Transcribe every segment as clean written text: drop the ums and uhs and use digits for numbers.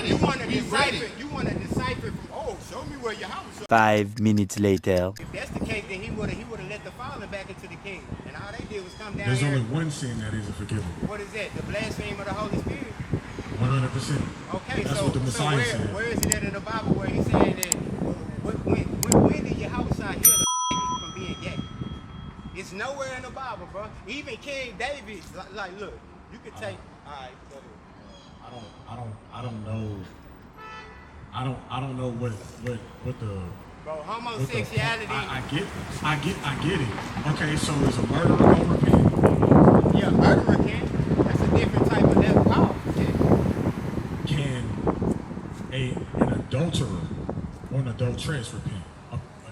You want to decipher. You want to decipher from. Oh, show me where your house. 5 minutes later. If that's the case, then he would have let the fallen back into the kingdom, and all they did was come down. There's here. only one sin that isn't forgivable. What is that? The blasphemy of the Holy Spirit. 100%. Okay, that's so, what the Messiah so said. where is it in the Bible where he's saying that? When did Yahweh heal the from being gay? It's nowhere in the Bible, bro. Even King David, like look, you could take. All right, go ahead. I don't know. I don't know what the. Bro, homosexuality. I get it. Okay, so is a murderer gonna repent? Yeah, murderer can. That's a different type of level. Oh, yeah. Can an adulterer or an adulteress repent?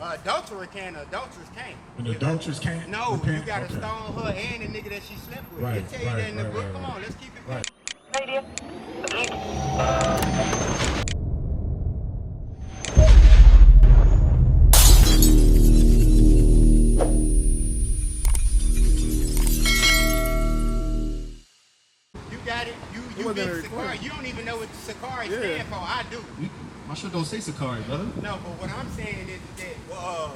Adulterer can, adulteress can't. An adulteress can't? No, repent? you gotta Okay. stone her and the nigga that she slept with. Right, They tell you that in the book. Come on, let's keep it right. You got it. You big Sakari. You don't even know what Sakari stand for. I do. My shit don't say Sakari, brother. No, but what I'm saying is that, oh,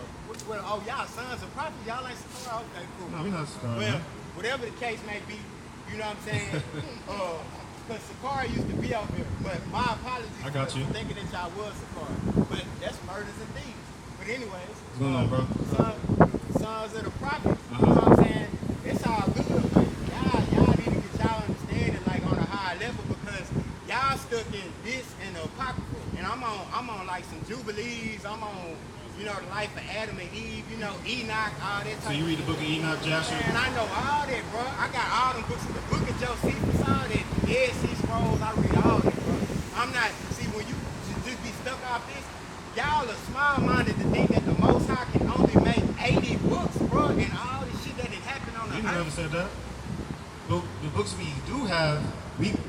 y'all sons of prophets, y'all ain't Sakari? Okay, cool. No, we not Sakari. Well, whatever the case may be, you know what I'm saying? Because Sakari used to be over here, but my apologies I got you. for thinking that y'all was Sakari. But that's murders and thieves. But anyways, What's going on, bro? sons of the prophets, you know what I'm saying? It's all good, but y'all need to get y'all understanding like on a high level because y'all stuck in this and the apocrypha. And I'm on like some Jubilees, I'm on, you know, the life of Adam and Eve, you know, Enoch, all that type. So you read the book of Enoch, Joshua? Man, I know all that, bro. I got all them books, the book of Josephus, all that, Dead Sea Scrolls, I read all that, bro. I'm not, see, when you just be stuck off this, y'all are small-minded to think that the Most High can only make 80 books, bro, and all this shit that had happened on the You earth. never said that. But the books we do have,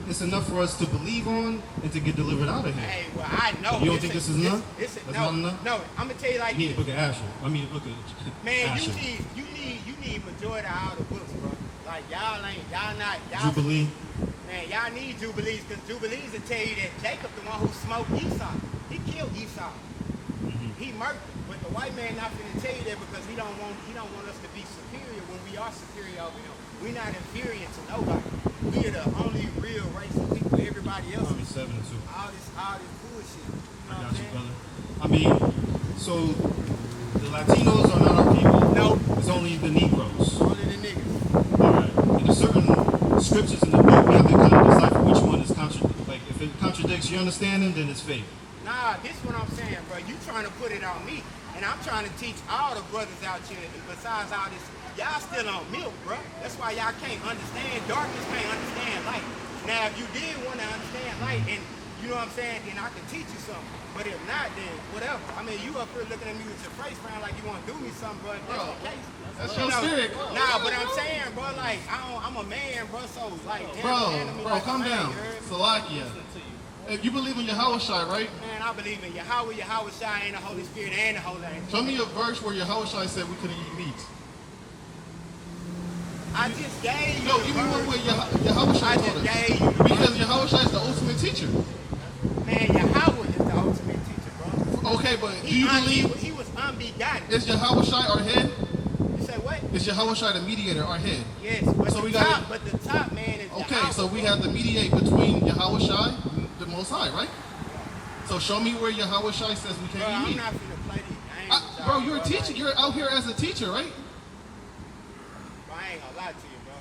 it's enough for us to believe on and to get delivered out of here. Hey, well, I know. You don't think this is enough? That's not enough? No, I'm gonna tell you like You need this. the book of Asher. I mean the book of Man, Asher. you need majority of all the books, bro. Like y'all not Jubilee. Man, y'all need Jubilees because Jubilees will tell you that Jacob, the one who smoked Esau, he killed Esau. He murdered him. But the white man not gonna tell you that because he don't want us to be superior when we are superior over him. We're not inferior to nobody. We are the only real race of people. Everybody else is 7 and 2. all this bullshit. You know I what I'm got you, saying? brother. I mean, so the Latinos are not our people. No. It's only the Negroes. Only the niggas. Alright. And there's certain scriptures in the book we have to kind of decipher which one is contradictory. Like if it contradicts your understanding, then it's fake. Nah, this is what I'm saying, bro. You trying to put it on me. And I'm trying to teach all the brothers out here, besides all this, y'all still on milk, bro. That's why y'all can't understand darkness, can't understand light. Now, if you did want to understand light, and you know what I'm saying, then I can teach you something. But if not, then whatever. I mean, you up here looking at me with your face round like you want to do me something, bro. If that's the case. That's you your know, spirit. Nah, but I'm saying, bro, like, I'm a man, bro, so, like, handle me Bro, like a calm man, down. you heard me? Salakia. If you believe in Yahweh Shai, right? Man, I believe in Yahweh, Shai, and the Holy Spirit, and the Holy Angel. Show me a verse where Yahweh Shai said we couldn't eat meat. I just gave you. No, give me one where Yahweh Shai I told just us. gave you. Because Yahweh Shai is the ultimate teacher. Man, Yahweh is the ultimate teacher, bro. Okay, but do you believe he was unbegotten? is Yahweh Shai our head? You say what? Is Yahweh Shai the mediator our head? Yes, but So the we top, got- but the top man is Okay, Yahweh, so we bro. have to mediate between Yahweh Shai and the Most High, right? So show me where Yahweh Shai says we Bro, can't I'm eat meat. not finna play these games with y'all, Bro, you're a bro, teacher. like, You're out here as a teacher, right? bro, I ain't gonna lie to you, bro.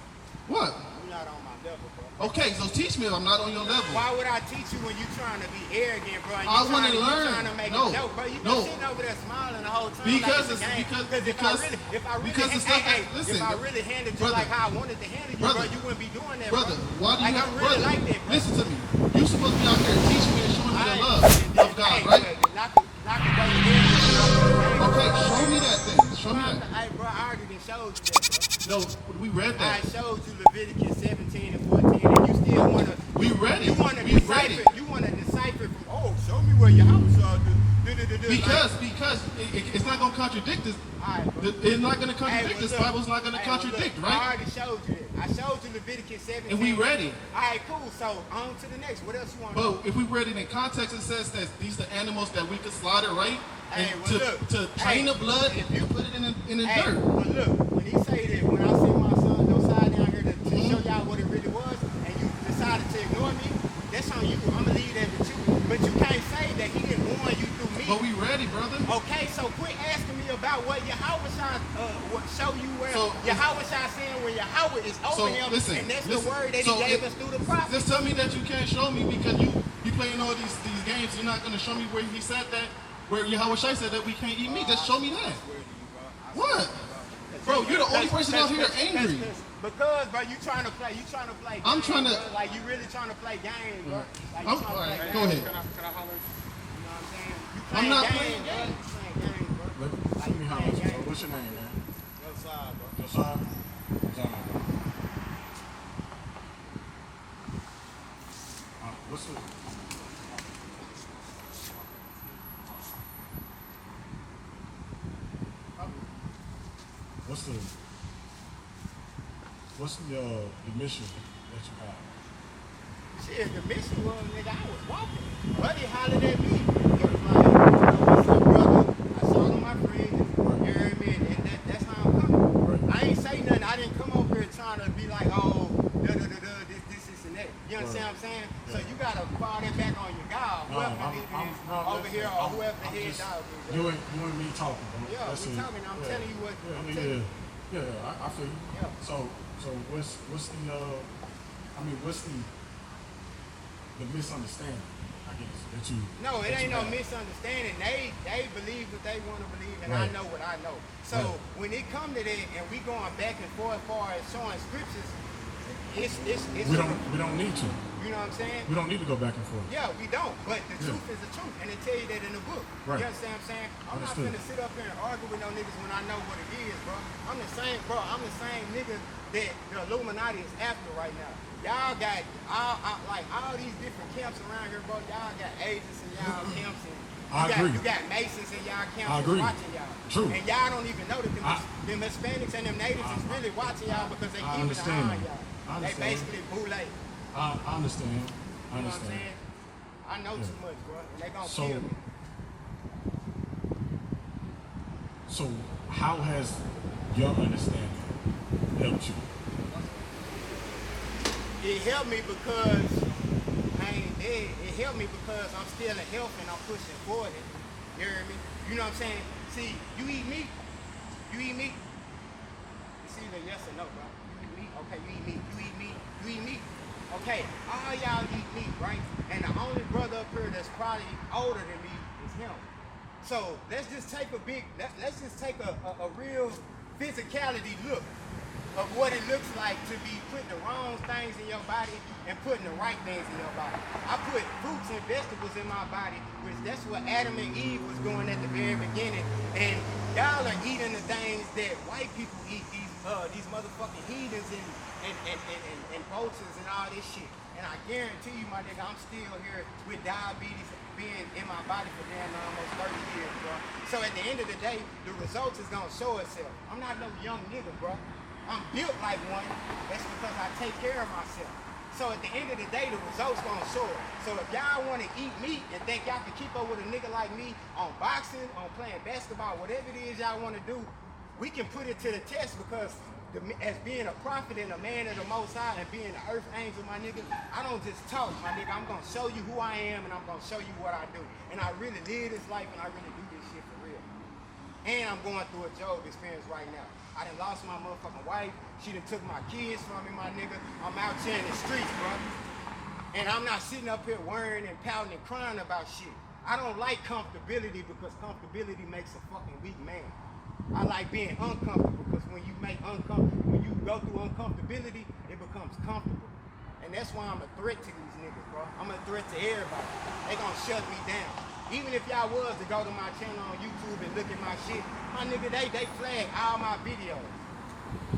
What? You're not on my level, bro. Okay, so teach me if I'm not on your level. Why would I teach you when you trying to be arrogant, bro? And I you wanna trying learn. You trying to make No, a joke, bro. You no. been sitting over there smiling the whole time. Because like it's a it's- game. because- if I really, because the stuff that- listen, if I really handled you brother, like how I wanted to handle you, brother, bro, you wouldn't be doing that, Brother, bro. why do you like, have, I'm really brother, like that, bro. listen to me. You supposed to be out here teaching me and showing me the Alright, love then- of God, hey, right? Knock it by your head. Okay, show me that then. Show me that. Hey, bro, I already done showed you that, bro. No, we read I that. showed you Leviticus 17 and 14, and you still want to. We read it. You want to We read decipher. it. You want to decipher from. Oh, show me where your house are. to do Because it's not going to contradict this. Alright, It's not going to contradict this. look. Bible's not going to contradict, I right? already showed you that. I showed you Leviticus 17. And we read it. Alright, cool. So on to the next. What else you want to But if we read it in context, it says that these are animals that we could slaughter, right? Hey, And well, look. to drain the blood If and you put it in the Hey, dirt. well look, when he say that, when I sent my son Josiah down here to show y'all what it really was, and you decided to ignore me, that's on you. I'm gonna leave that with you. But you can't say that he didn't warn you through me. But we ready, brother. Okay, so quit asking me about what Yahweh show you where Yahweh saying when Yahweh is over him, and that's the word that he gave us through the prophet. Just tell me that you can't show me because you playing all these games. You're not going to show me where he said that, where Yahweh said that we can't eat meat. Just show me that. What? Bro, you're the only person out here angry. Because, bro, you trying to play games, I'm trying to, bro. Like, you really trying to play games, bro. Like, all right, go ahead. Can I holler? You know what I'm saying? You I'm not games, playing bro. games. You playing games, bro. Let me holler. So what's your name, man? Josiah, bro. Josiah? Josiah. What's the... What's the mission that you have? Shit, the mission was, nigga, I was walking. Buddy hollered at me. He was like, what's up, brother? I saw all of my friends. You heard me? And that's how I'm coming. Right. I ain't say nothing. I didn't come over here trying to be like, oh, this, and that. You understand what I'm saying? Yeah. So you got to fall that back on your God. Whoever it is over here or whoever the head dog is. You and me talking, bro. Yeah, That's we it. talking. I'm telling you what. Yeah, I'm telling you. I feel you. Yeah. So what's the misunderstanding, I guess, that you... No, it that ain't you no have? misunderstanding. They believe what they want to believe, and I Right. know what I know. So Right. when it come to that, and we going back and forth as far as showing scriptures, it's We don't need to. you know what I'm saying? We don't need to go back and forth. Yeah, we don't. But the Yeah. truth is the truth, and they tell you that in the book. Right. You understand what I'm saying? I'm Understood. not finna sit up here and argue with no niggas when I know what it is, bro. I'm the same, bro. I'm the same nigga that the Illuminati is after right now. Y'all got all these different camps around here, bro. Y'all got agents in y'all camps, and you got Masons in y'all camps I agree. watching y'all. True. And y'all don't even know that them Hispanics and them natives is really watching y'all because they I keep an understand. eye on y'all. I They understand. basically boule. You I understand. I know what I'm understand. saying? I know too much, bro. And they gonna So- kill me. So how has your understanding helped you? It helped me because I ain't dead. It helped me because I'm still in health and I'm pushing forward. You hear me? You know what I'm saying? See, you eat meat. You eat meat. It's either yes or no, bro. You eat meat. Okay, you eat meat. You eat meat. You eat meat. Okay, all y'all eat meat, right? And the only brother up here that's probably older than me is him. So let's just take a real physicality look of what it looks like to be putting the wrong things in your body and putting the right things in your body. I put fruits and vegetables in my body, which that's what Adam and Eve was doing at the very beginning. And y'all are eating the things that white people eat, these motherfucking heathens and vultures and all this shit. And I guarantee you, my nigga, I'm still here with diabetes being in my body for damn almost 30 years, bro. So at the end of the day, the results is gonna show itself. I'm not no young nigga, bro. I'm built like one. That's because I take care of myself. So at the end of the day, the results gonna show it. So if y'all wanna eat meat and think y'all can keep up with a nigga like me on boxing, on playing basketball, whatever it is y'all wanna do, we can put it to the test because as being a prophet and a man of the Most High and being an earth angel, my nigga, I don't just talk, my nigga. I'm gonna show you who I am and I'm gonna show you what I do. And I really live this life and I really do this shit for real. And I'm going through a Job experience right now. I done lost my motherfucking wife. She done took my kids from me, my nigga. I'm out here in the streets, bro. And I'm not sitting up here worrying and pouting and crying about shit. I don't like comfortability because comfortability makes a fucking weak man. I like being uncomfortable because when you go through uncomfortability, it becomes comfortable. And that's why I'm a threat to these niggas, bro. I'm a threat to everybody. They gonna shut me down. Even if y'all was to go to my channel on YouTube and look at my shit, my nigga, they flag all my videos.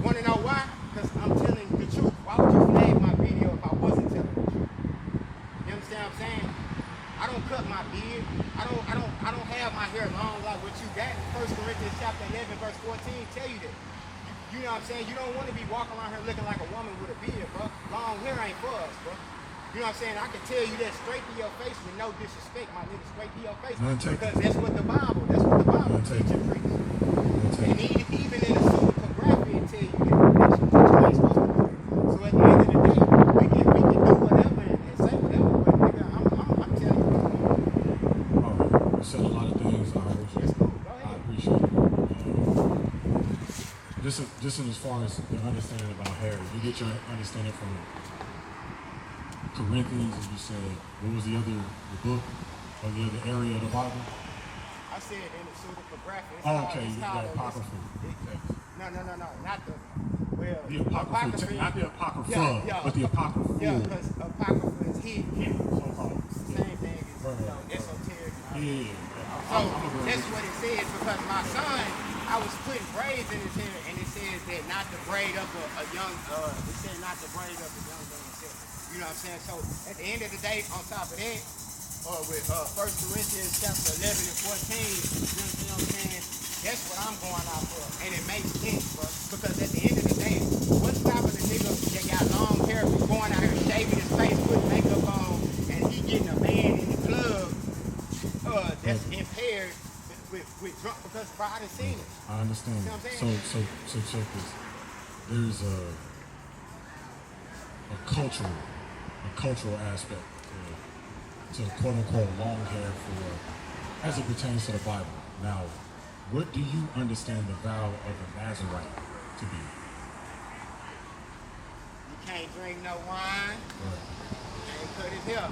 Wanna know why? Because I'm telling the truth. Why would you flag my video if I wasn't telling the truth? You understand what I'm saying? I don't cut my beard. I I don't have my hair long like what you got. 1 Corinthians chapter 11, verse 14 tell you that. You know what I'm saying? You don't want to be walking around here looking like a woman with a beard, bro. Long hair ain't for us, bro. You know what I'm saying? I can tell you that straight to your face with no disrespect, my nigga, straight to your face. Because that's what the Bible teaches and preaches. And even in the pseudography, it tell you that you ain't supposed to do it. So at the end of the day, we can do whatever and say whatever, but nigga, I'm telling you what's going on. All right. You said a lot of things. I appreciate it. Just as far as the understanding about hair, you get your understanding from Corinthians, as you said. What was the book or the other area of the Bible? I said in the pseudography. Oh, okay, the apocryphal. No, not the. Well, The apocryphal, not the apocrypha, but the apocryphal. Yeah, because apocrypha is hidden. Yeah, so-called. Same thing as esoteric. Yeah. So that's what it says, because my son, I was putting braids in his hair, and it says that not to braid up a young. It said not to braid up a young man's hair. You know what I'm saying? So at the end of the day, on top of that, with 1 Corinthians chapter 11 and 14, you know what I'm saying? That's what I'm going out for, and it makes sense, bro. Because at the end of the day, what's stopping the nigga that got long hair from going out here shaving his face, putting makeup on, and he getting a man in the club that's impaired with drunk? Because bro, I done seen it. I understand. You know what I'm saying? So check this. There's a cultural aspect to quote unquote long hair as it pertains to the Bible. Now, what do you understand the vow of a Nazarite to be? You can't drink no wine. Right. You can't cut his hair.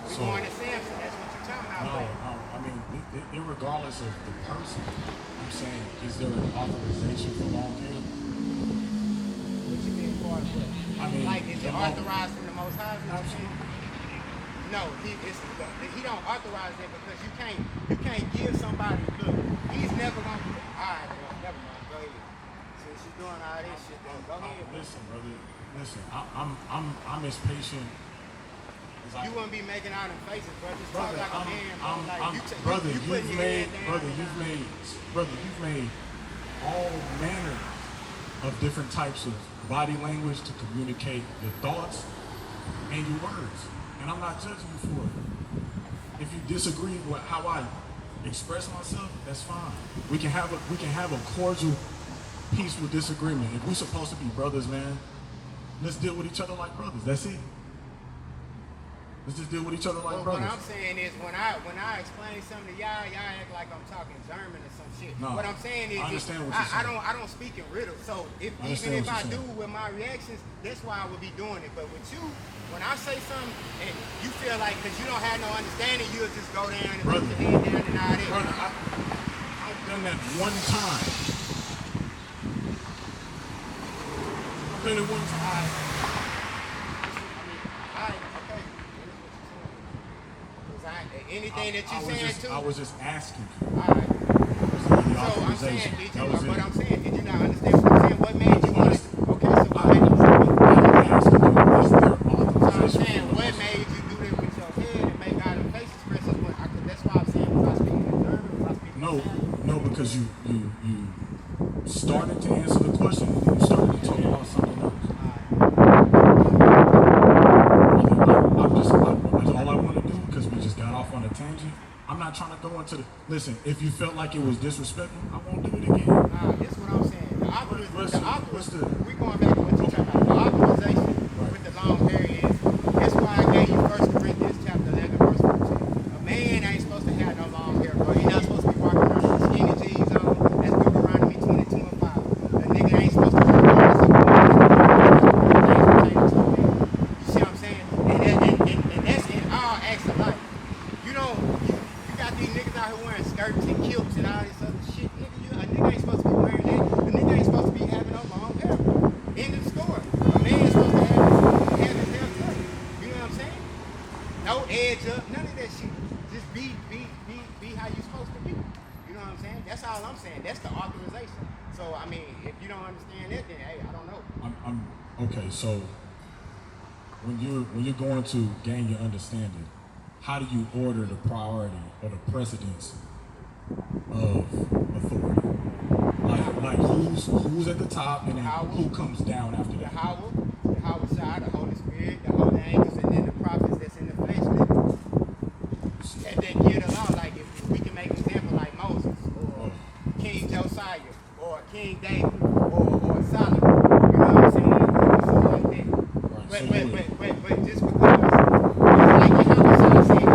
We So- going to Samson. That's what you're talking about. No, but I mean, regardless of the person, I'm saying, is there an authorization for long hair? What you mean for what? I mean, Like, is it the authorized from the Most High? Is what you're saying? No, he don't authorize that, because you can't give somebody, look, he's never gonna. All right, bro, never mind. Go ahead. Since you're doing all this shit, then go ahead. Bro. Listen, brother. Listen, I'm as patient as I. You wouldn't be making out in faces, bro. Just Brother, talk like a man, bro. Like, brother, you putting your head down. you've made all manner of different types of body language to communicate your thoughts and your words, and I'm not judging you for it. If you disagree with how I express myself, that's fine. We can have a cordial, peaceful disagreement. If we're supposed to be brothers, man, let's deal with each other like brothers. That's it. Let's just deal with each other like brothers. What I'm saying is, when I explain something to y'all act like I'm talking German or some shit. No, what I'm saying is, I understand what you're saying. I don't speak in riddles. So even if I do with my reactions, that's why I would be doing it. But with you, when I say something and you feel like, because you don't have no understanding, you'll just go down and put your head down and all that. Brother, I've done that one time. I've done it one time. Anything that you saying too. I was just asking you. Alright. So I'm saying, did you not understand what I'm saying? What made you want to? Okay, so what made you? So I'm saying, what made you do that with your head and make out of face expressions? That's why I'm saying, was I speaking in German? Was I speaking No, because you started to answer the question and you started to talk about something else. All I want to do, because we just got off on a tangent, I'm not trying to go into the. Listen, if you felt like it was disrespectful, I won't do it again. This is what I'm saying. We going back to what you're talking about. The authorization with the long hair is. That's why I gave you 1 Corinthians chapter 11, verse 14. A man ain't supposed to have no long hair, bro. He's not supposed to be walking around with skinny jeans on. That's Deuteronomy 22 and 5. A nigga ain't supposed to be walking around. You see what I'm saying? And that's in all acts of life. You got these niggas out here wearing skirts and kilts and all this other shit. A nigga ain't supposed to be wearing that. A nigga ain't supposed to be having no long hair. End of the story. A man is supposed to have his hair cut. You know what I'm saying? No edge up, none of that shit. Just be how you supposed to be. You know what I'm saying? That's all I'm saying. That's the authorization. So I mean, if you don't understand that, then hey, I don't know. I'm okay. So when you're going to gain your understanding, how do you order the priority or the precedence of authority? Like who's at the top and then who comes down after that? Yahweh Shai, the Holy Spirit, the holy angels, and then the prophets that's in the flesh living. That give the law. Like if we can make an example like Moses or King Josiah or King David or Solomon. You know what I'm saying? Something like that. Right. But just because, like Yahweh Shai said,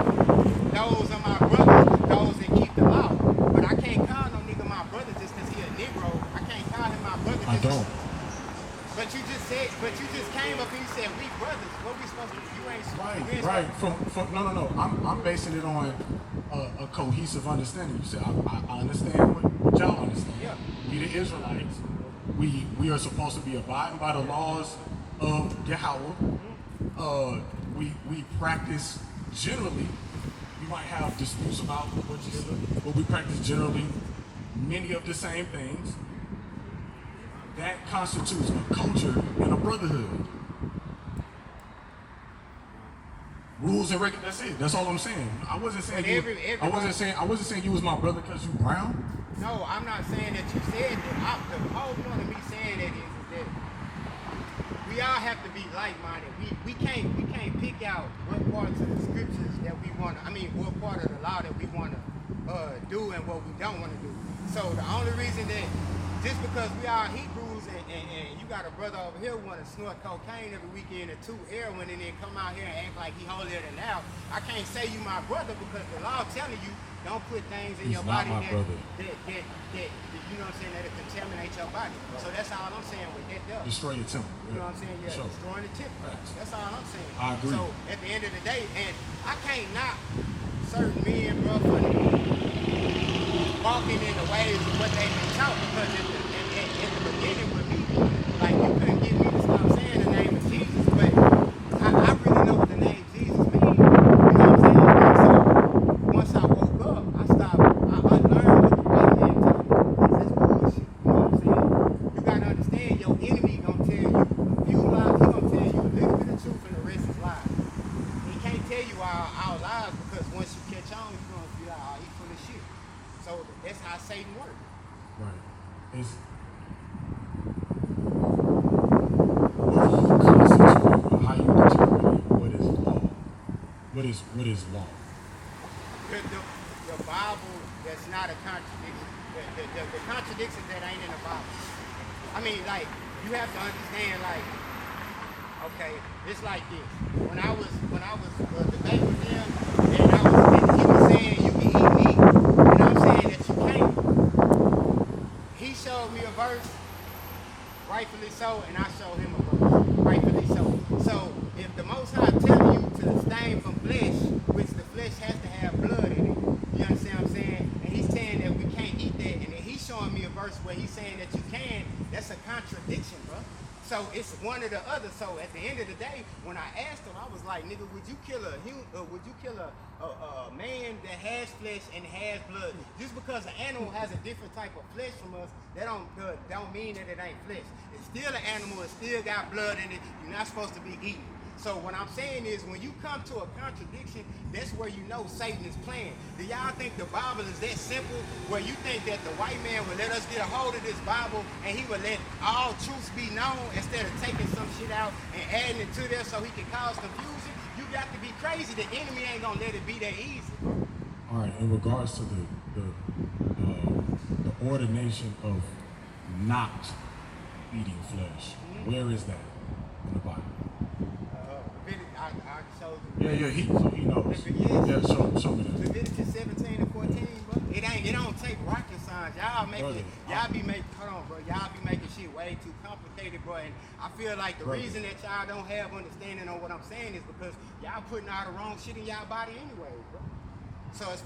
those are my brothers, those that keep the law. But I can't call no nigga my brother just because he a Negro. I can't call him my brother. I don't. But you just came up and you said we brothers. What we supposed to do? You ain't Right. From no. I'm basing it on a cohesive understanding. You said I understand what y'all understand. Yeah. We the Israelites. We are supposed to be abiding by the laws of Yahweh. We practice generally. We might have disputes about what you said, but we practice generally many of the same things. That constitutes a culture and a brotherhood. Rules and regulations. That's it. That's all I'm saying. I wasn't saying I wasn't saying you was my brother because you brown. No, I'm not saying that you said that. The whole point of me saying that is that we all have to be like-minded. We can't pick out what parts of the scriptures that we want. What part of the law that we want to do and what we don't want to do. So the only reason that just because we are Hebrews and you got a brother over here who want to snort cocaine every weekend and toot heroin and then come out here and act like he holier than thou, I can't say you my brother because the law telling you don't put things in He's your not body my brother. that you know what I'm saying, that'll contaminate your body. So that's all I'm saying with that does. Destroy your temple. You know what I'm saying? Yeah, Sure. destroying the temple. Facts. That's all I'm saying. I agree. So at the end of the day, and I can't knock certain men, bro, for walking in the ways of what they've been taught because at the beginning with me, like you couldn't get me to stop saying the name of Jesus, but I really know what the name Jesus means. You know what I'm saying? And so once I woke up, I unlearned what the white man told me. That's bullshit. You know what I'm saying? You gotta understand your enemy gonna tell you a few lies, he gonna tell you a little bit of truth and the rest is lies. He can't tell you our lies because once you catch on, you're gonna be like, oh, he's full of shit. So that's how Satan works. Right. It's how you determine what is law. What is law? The Bible that's not a contradiction. The contradictions that ain't in the Bible. Like, you have to understand, like, okay, it's like this. When I was debating with him, and he was saying you can eat meat, and I'm saying that you can't. He showed me a verse, rightfully so, and I showed him a verse, rightfully so. So if the Most High telling you to abstain from flesh, which the flesh has to have blood in it, you understand what I'm saying? And he's saying that we can't eat that, and then he's showing me a verse where he's saying that you can. That's a contradiction, bro. So it's one or the other. So at the end of the day, when I asked him, I was like, nigga, would you kill a man that has flesh and has blood? Just because an animal has a different type of flesh from us, that don't mean that it ain't flesh. It's still an animal, it still got blood in it. You're not supposed to be eating. So what I'm saying is when you come to a contradiction, that's where you know Satan is playing. Do y'all think the Bible is that simple where you think that the white man will let us get a hold of this Bible and he will let all truths be known instead of taking some shit out and adding it to there so he can cause confusion? You got to be crazy. The enemy ain't gonna let it be that easy, bro. All right, in regards to the ordination of not eating flesh, where is that in the Bible? I showed He you. knows. Yeah, show me that. Leviticus 17 and 14, bro. It don't take rocket science. Y'all be making shit way too complicated, bro. And I feel like the reason that y'all don't have understanding on what I'm saying is because y'all putting all the wrong shit in y'all body anyway, bro. So it's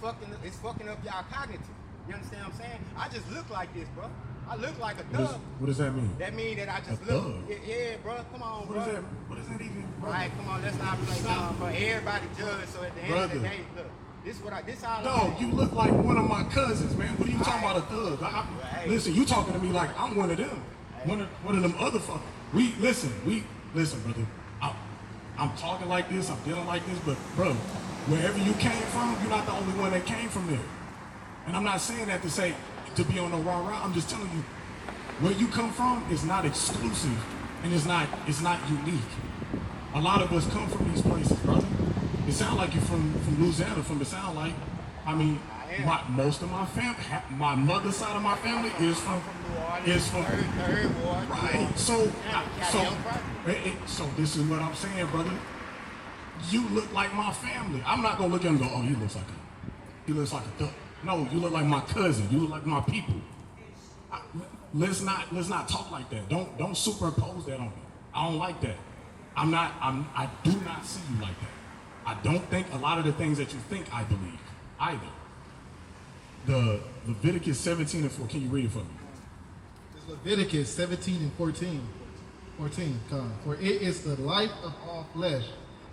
fucking up y'all cognitive. You understand what I'm saying? I just look like this, bro. I look like a thug. What does that mean? That mean that I just a look. Thug? Yeah, bro. Come on, bro. What does that even? All right, come on. Let's not play dumb, bro. Everybody judge. So at the end of the day, look. This all. No, you look like one of my cousins, man. What are you talking about, a thug? Listen, you talking to me like I'm one of them. One of them other fuckers. Listen, brother. I'm talking like this. I'm dealing like this, but bro, wherever you came from, you're not the only one that came from there. And I'm not saying that to say, to be on the wrong route. I'm just telling you, where you come from is not exclusive, and it's not unique. A lot of us come from these places, brother. It sounds like you're from Louisiana, from the sound like. I mean, most of my family, my mother's side of my family is from Third Ward. right. So this is what I'm saying, brother. You look like my family. I'm not gonna look at him and go, oh, he looks like a duck. No, you look like my cousin. You look like my people. Let's not talk like that. Don't superimpose that on me. I don't like that. I do not see you like that. I don't think a lot of the things that you think I believe either. The Leviticus 17 and 4, can you read it for me? It's Leviticus 17 and 14. 14, come. For it is the life of all flesh.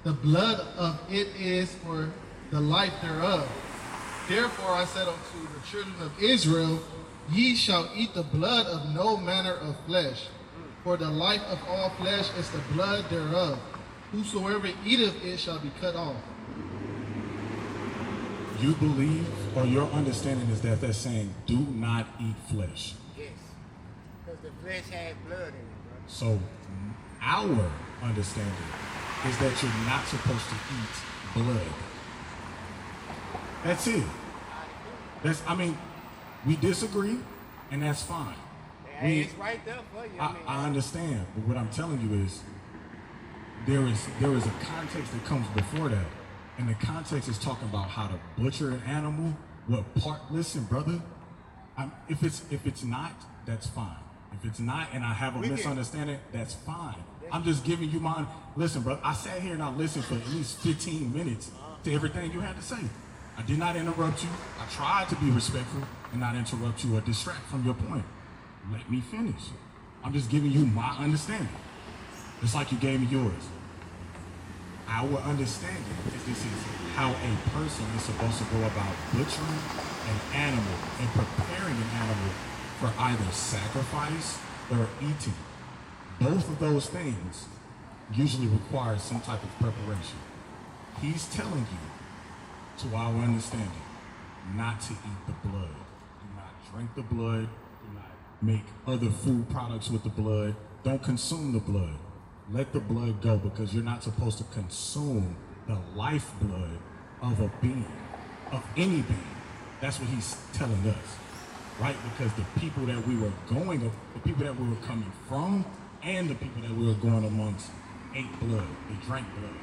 The blood of it is for the life thereof. Therefore I said unto the children of Israel, ye shall eat the blood of no manner of flesh. For the life of all flesh is the blood thereof. Whosoever eateth it shall be cut off. You believe, or your understanding is that they're saying, do not eat flesh. Yes. Because the flesh had blood in it, bro. So our understanding is that you're not supposed to eat blood. That's it. We disagree, and that's fine. Hey, it's right there for you. I understand, but what I'm telling you is there is a context that comes before that, and the context is talking about how to butcher an animal. What part? Listen, brother. If it's not, that's fine. If it's not, and I have a misunderstanding, that's fine. I'm just giving you mine. Listen, brother. I sat here and I listened for at least 15 minutes to everything you had to say. I did not interrupt you. I tried to be respectful and not interrupt you or distract from your point. Let me finish. I'm just giving you my understanding. Just like you gave me yours. Our understanding is this is how a person is supposed to go about butchering an animal and preparing an animal for either sacrifice or eating. Both of those things usually require some type of preparation. He's telling you, to our understanding, not to eat the blood. Do not drink the blood. Do not make other food products with the blood. Don't consume the blood. Let the blood go, because you're not supposed to consume the lifeblood of a being, of any being. That's what he's telling us, right? Because the people that we were coming from, and the people that we were going amongst ate blood. They drank blood.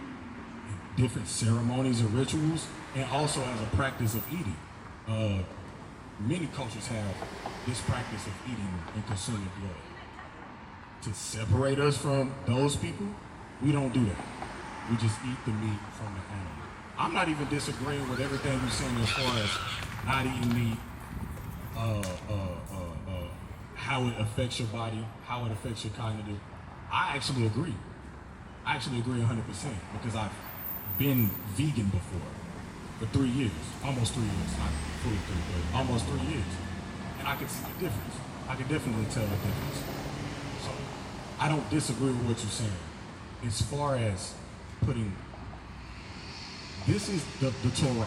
Different ceremonies and rituals, and also as a practice of eating. Many cultures have this practice of eating and consuming blood. To separate us from those people, we don't do that. We just eat the meat from the animal. I'm not even disagreeing with everything you're saying as far as not eating meat, how it affects your body, how it affects your cognitive. I actually agree. 100%, because I've been vegan before for 3 years, almost 3 years, not fully 3, but almost 3 years, and I can see the difference. I can definitely tell the difference. So I don't disagree with what you're saying. As far as putting, this is the Torah.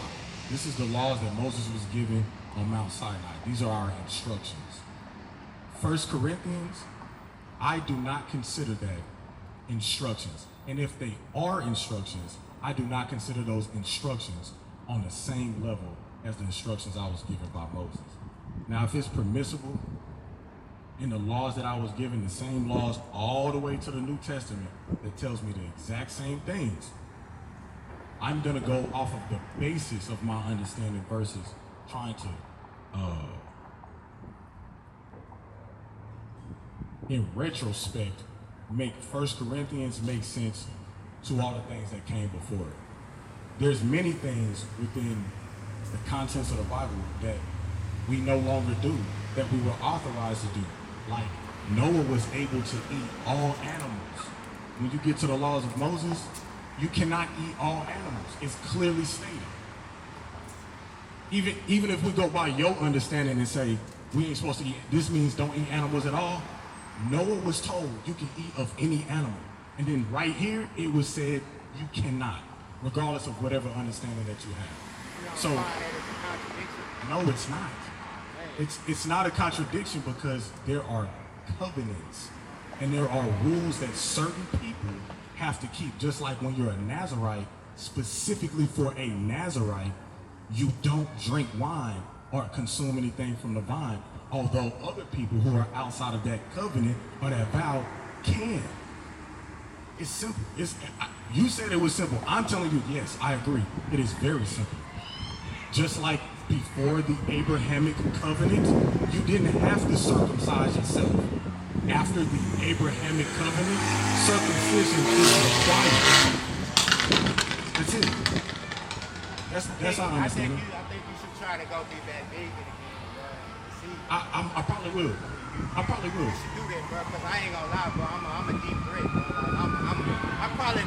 This is the laws that Moses was given on Mount Sinai. These are our instructions. 1 Corinthians, I do not consider that instructions. And if they are instructions, I do not consider those instructions on the same level as the instructions I was given by Moses. Now, if it's permissible in the laws that I was given, the same laws all the way to the New Testament that tells me the exact same things, I'm gonna go off of the basis of my understanding versus trying to, in retrospect, make 1 Corinthians make sense to all the things that came before it. There's many things within the contents of the Bible that we no longer do, that we were authorized to do. Like Noah was able to eat all animals. When you get to the laws of Moses, you cannot eat all animals. It's clearly stated. Even if we go by your understanding and say we ain't supposed to eat, this means don't eat animals at all. Noah was told you can eat of any animal. And then right here, it was said you cannot. regardless of whatever understanding that you have. You don't So, find that as a contradiction? no, it's not. It's not a contradiction because there are covenants and there are rules that certain people have to keep. Just like when you're a Nazirite, specifically for a Nazirite, you don't drink wine or consume anything from the vine, although other people who are outside of that covenant or that vow can. It's simple. You said it was simple. I'm telling you, yes, I agree. It is very simple. Just like before the Abrahamic covenant, you didn't have to circumcise yourself. After the Abrahamic covenant, circumcision is required. That's it. That's how I understand it. I think you should try to go through that vegan again, bro. See, I probably will. I probably will. you should do that, bro, because I ain't gonna lie, bro. I'm a deep threat, bro. Like, I'm probably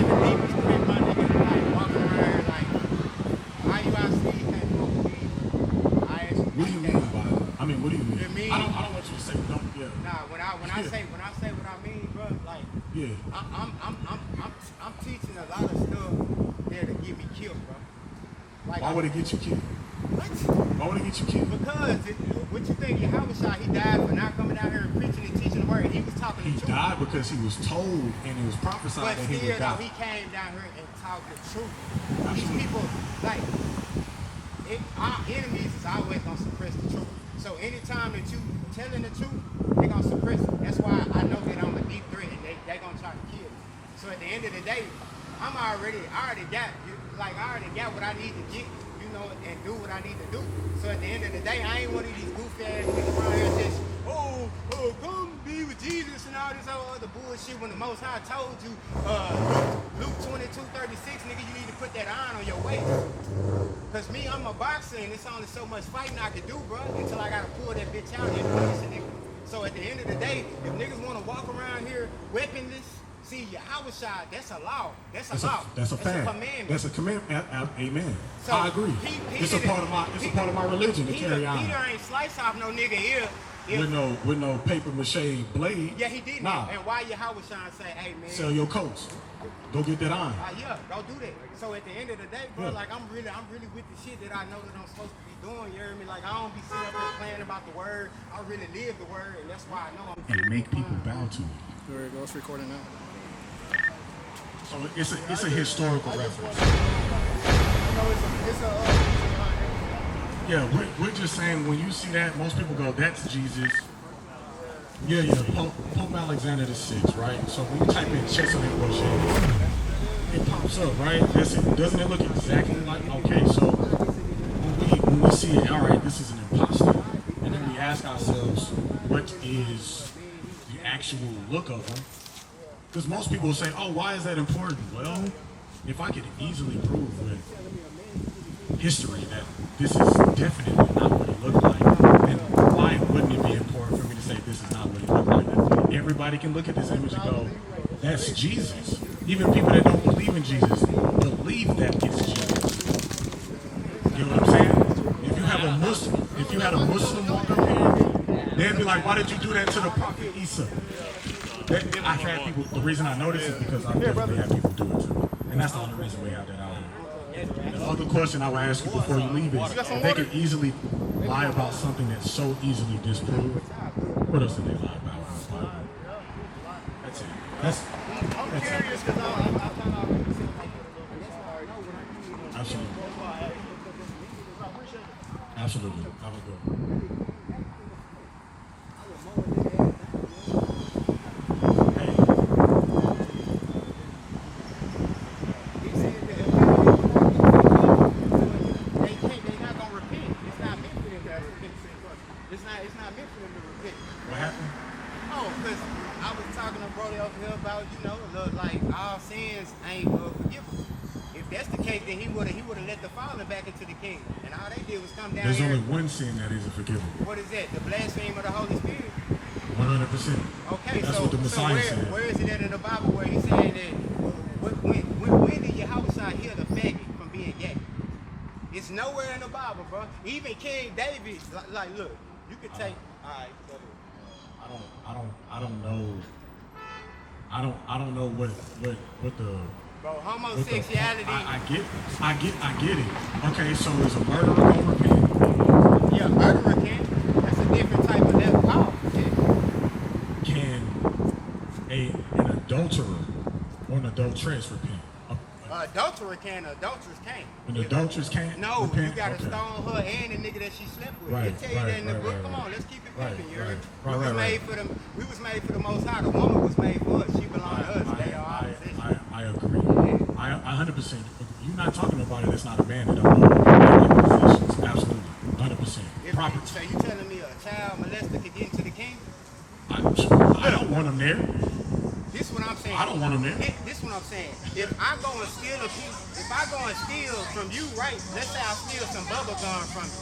the deepest threat, my nigga. Like, walking around here, like, how you out see, can't smoke weed. I actually What do you mean by it? I mean, what do you mean? You mean? I don't want you to say don't. Yeah. Nah, when I say what I mean, bro, like, Yeah. I'm teaching a lot of stuff there to get me killed, bro. Like, Why would it get you killed? What? Why would it get you killed? Because what you think, Yahushua, he died for not coming down here and preaching and teaching the word. He was talking He the truth. died because he was told and it was prophesied But that he still, would though, die. he came down here and talked the truth. These Absolutely. people, like, our enemies is always going to suppress the truth. So anytime that you telling the truth, they're going to suppress it. That's why I know that I'm a deep threat and they're going to try to kill me. So at the end of the day, I already got what I need to get, you know, and do what I need to do. So at the end of the day, I ain't one of these goofy ass niggas around here just, come be with Jesus and all this other bullshit when the Most High told you, Luke 22:36, nigga, you need to put that iron on your waist. Cause me, I'm a boxer and it's only so much fighting I can do, bro, until I gotta pull that bitch out and punish a nigga. So at the end of the day, if niggas wanna walk around here weaponless, see, Yahushua, that's a law. That's a law. That's a fact. commandment. That's a commandment. Amen. So I agree. It's a didn't- part of my religion to carry on. Peter ain't slice off no nigga ear. With no paper mache blade. Yeah, he didn't. Nah. And why Yahushua say, hey man, Sell your coats. Go get that on. yeah, don't do that. So at the end of the day, bro, Yeah. like I'm really with the shit that I know that I'm supposed to be doing. You hear me? Like I don't be sitting up there playing about the word. I really live the word, and that's why I know I'm. And make people bow to it. There it goes, recording now. So it's a historical reference. Yeah, we're just saying when you see that, most people go, that's Jesus. Yeah, Pope Alexander VI, right? So when you type in Chesapeake worship, it pops up, right? Doesn't it look exactly like, okay, so when we see it, all right, this is an imposter, and then we ask ourselves, what is the actual look of them? Because most people will say, oh, why is that important? Well, if I could easily prove with history that this is definitely not what he looked like, then why wouldn't it be important for me to say this is not what he looked like? Everybody can look at this image and go, that's Jesus. Even people that don't believe in Jesus believe that it's Jesus. You know what I'm saying? If you had a Muslim walk up here, they'd be like, why did you do that to the prophet Isa? I've had people, the reason I know this is because I've definitely had people do it too. And that's the only reason we have that out here. The other question I would ask you before you leave is, if they could easily lie about something that's so easily disproved, what else did they lie about? That's it. That's curious because I found out. Absolutely. Absolutely. I would go. What happened? Oh, because I was talking to Brody over here about, like all sins ain't forgivable. If that's the case, then he would have let the fallen back into the kingdom. And all they did was come down There's here. only one sin that isn't forgivable. What is that? The blasphemy of the Holy Spirit? 100%. Okay, That's so, what the Messiah where, said. where is it at in the Bible where he's saying that when did Yahushua heal the faggot from being gay? It's nowhere in the Bible, bro. Even King David, like look, you could take. All right, go ahead. I don't I don't know what the. Bro, homosexuality. I get it. Okay, so is a murderer gonna repent? Yeah, murderer can. That's a different type of level. Oh, yeah. Can an adulterer or an adulteress repent? Adulterer can, adulteress can't. An adulteress can't? No, repent? you gotta Okay. stone her and the nigga that she slept with. Right, They tell you that in the right, book. right, Come right. on, let's keep it Right, moving. You right, heard? right, We was right, made right. for them. We was made for the Most High. The woman was made for us. She belonged to us. They are our possession. I agree. I 100%. You're not talking about it. It's not a man that don't know positions. Absolutely, 100%. Property. So you telling me a child molester could get into the kingdom? I don't want him there. This is what I'm saying. I don't want him there. This is what I'm saying. If I go and steal a piece, if I go and steal from you, right? Let's say I steal some bubble gum from you,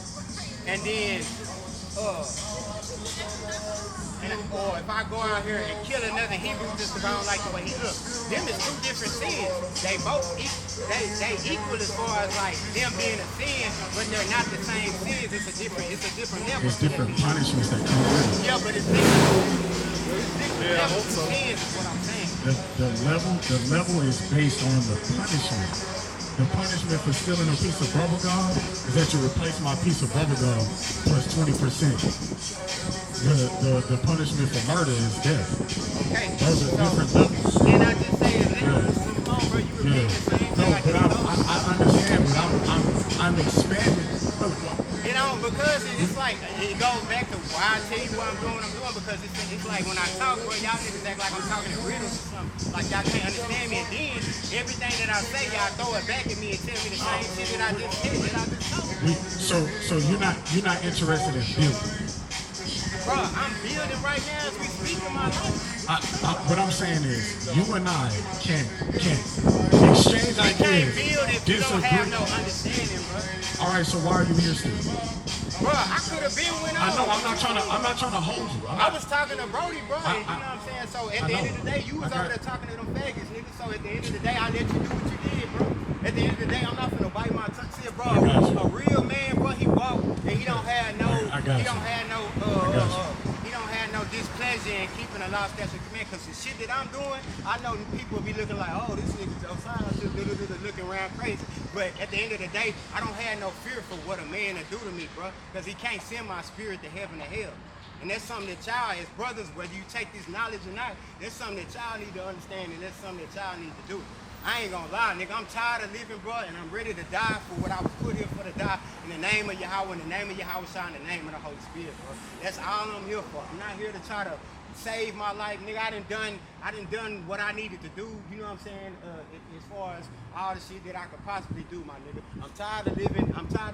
and then, or if I go out here and kill another Hebrew just because I don't like the way he looks, them is two different sins. They both they equal as far as like them being a sin, but they're not the same sins. It's a different level. There's different punishments that come with it. Yeah, but it's different. Yeah, I hope so. Sins is what I'm saying. The level is based on the punishment. The punishment for stealing a piece of bubble gum is that you replace my piece of bubble gum plus 20%. The punishment for murder is death. Okay. Those are different levels. And I just say it's come on, bro. You repeat the same thing. No, but I understand, but I'm expanding. You know, because it's like, it goes back to why I tell you what I'm doing, because it's like when I talk, bro, y'all niggas act like I'm talking in riddles or something. Like y'all can't understand me, and then everything that I say, y'all throw it back at me and tell me the same shit that I just said, that I just told. So you're not interested in building? Bro, I'm building right now as we speak in my life. What I'm saying is, you and I can exchange You can't ideas, build if you don't have no understanding, bro. All right, so why are you here still? Bro, I could have been went on. I know, I'm not trying to hold you. I was talking to Brody, bro, and you know what I'm saying? So at the end of the day, you was Okay. over there talking to them faggots, nigga. So at the end of the day, I let you do what you did, bro. At the end of the day, I'm not finna bite my tongue. See, bro, a real man, bro, he walk and he don't have no, he don't have no displeasure in keeping a law, statute, and command. Cause the shit that I'm doing, I know people will be looking like, oh, this nigga's outside, just looking around crazy. But at the end of the day, I don't have no fear for what a man will do to me, bro. Cause he can't send my spirit to heaven or hell. And that's something that y'all, as brothers, whether you take this knowledge or not, that's something that y'all need to understand, and that's something that y'all need to do. I ain't gonna lie, nigga, I'm tired of living, bro, and I'm ready to die for what I was put here for to die. In the name of Yahweh, in the name of Yahweh, in the name of the Holy Spirit, bro. That's all I'm here for. I'm not here to try to save my life, nigga. I done done what I needed to do, you know what I'm saying, as far as all the shit that I could possibly do, my nigga. I'm tired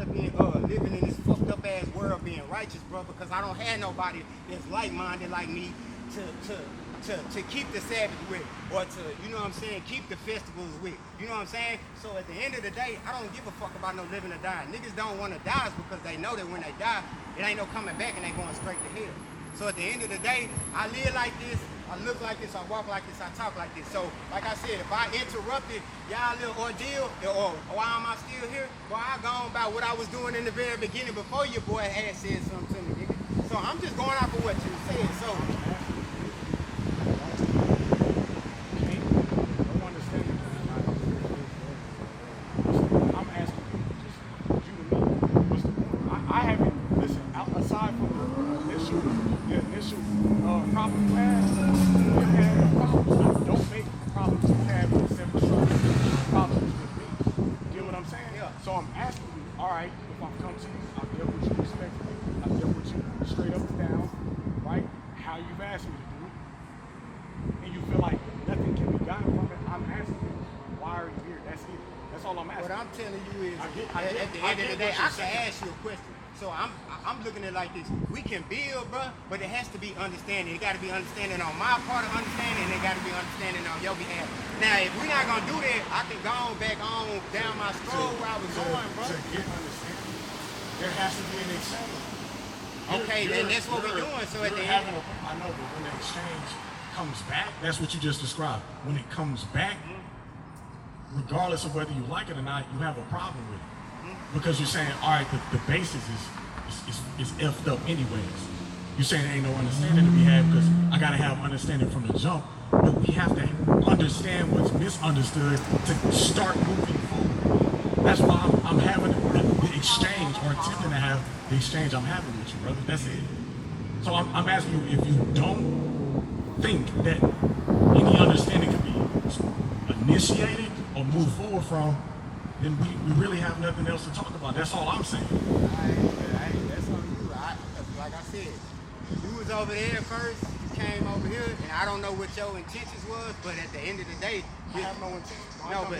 of being living in this fucked up ass world being righteous, bro, because I don't have nobody that's like-minded like me to keep the Sabbath with, or to, you know what I'm saying, keep the festivals with, you know what I'm saying? So at the end of the day, I don't give a fuck about no living or dying. Niggas don't want to die because they know that when they die, it ain't no coming back and they going straight to hell. So at the end of the day, I live like this, I look like this, I walk like this, I talk like this. So, like I said, if I interrupted y'all little ordeal, or why am I still here? Well, I gone by what I was doing in the very beginning before your boy had said something to me, nigga. So I'm just going off of what you said. So I'm asking you, just you and me, what's the point? I haven't, listen, aside from the initial problem you had no problems. Don't make problems you have with simple problems with me. You get what I'm saying? Yeah. So I'm asking you, all right, if I come to you, I'll deal with you respectfully, I'll deal with you straight up and down, right? How you've asked me to do it. And you feel like nothing can be gotten from it, I'm asking you, why are you here? That's it. That's all I'm asking. what I'm telling you is, I get at the end of the day, what I you're can saying. ask you a question. So I'm looking at it like this. We can build, bro, but it has to be understanding. It got to be understanding on my part of understanding, and it got to be understanding on your behalf. Now, if we're not going to do that, I can go on back on down my stroll where I was going, bro. To get understanding, there has to be an exchange. Okay, then that's what we're doing. So at the end, I know, but when the exchange comes back, that's what you just described. When it comes back, regardless of whether you like it or not, you have a problem with it. Because you're saying, all right, the basis is effed up anyways. You're saying there ain't no understanding to be had because I gotta have understanding from the jump, but we have to understand what's misunderstood to start moving forward. That's why I'm having the exchange, or attempting to have the exchange I'm having with you, brother. That's it. So I'm asking you, if you don't think that any understanding can be initiated or moved forward from, then we really have nothing else to talk about. That's all I'm saying. That's on you. Like I said, you was over there first, you came over here, and I don't know what your intentions was, but at the end of the day, I have no intentions. no, but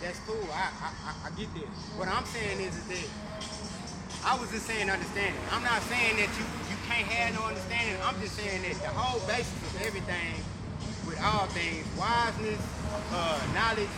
that's cool. I get that. What I'm saying is that I was just saying understanding. I'm not saying that you can't have no understanding. I'm just saying that the whole basis of everything, with all things, wiseness, knowledge,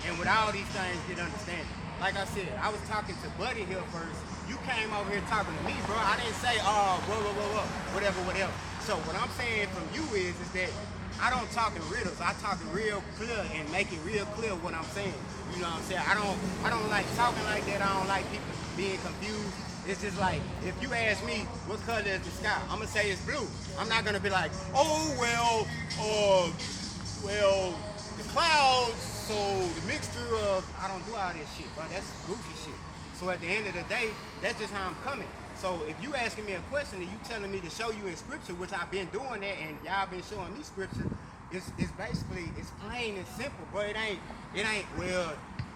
and with all these things, get understanding. Like I said, I was talking to Buddy here first. You came over here talking to me, bro. I didn't say, whatever. So what I'm saying from you is that I don't talk in riddles. I talk it real clear and make it real clear what I'm saying. You know what I'm saying? I don't like talking like that. I don't like people being confused. It's just like, if you ask me what color is the sky, I'm gonna say it's blue. I'm not gonna be like, well, the clouds, so the mixture of, I don't do all this shit, bro. That's goofy shit. So at the end of the day, that's just how I'm coming. So if you asking me a question and you telling me to show you in scripture, which I've been doing that, and y'all been showing me scripture, it's basically, it's plain and simple, bro. It ain't, well,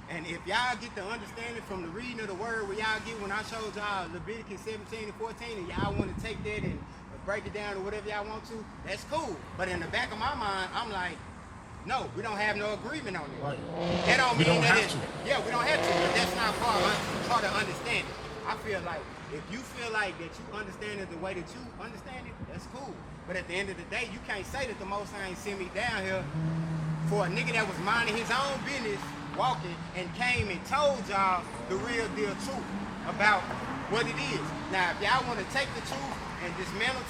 and if y'all get the understanding from the reading of the word where y'all get when I showed y'all Leviticus 17 and 14, and y'all want to take that and break it down or whatever y'all want to, that's cool. But in the back of my mind, I'm like, no, we don't have no agreement on it. Right. That don't We mean don't that have to. Yeah, we don't have to, but that's not part of understanding. I feel like if you feel like that you understand it the way that you understand it, that's cool. But at the end of the day, you can't say that the Most High ain't sent me down here for a nigga that was minding his own business, walking, and came and told y'all the real deal truth about what it is. Now, if y'all want to take the truth and dismantle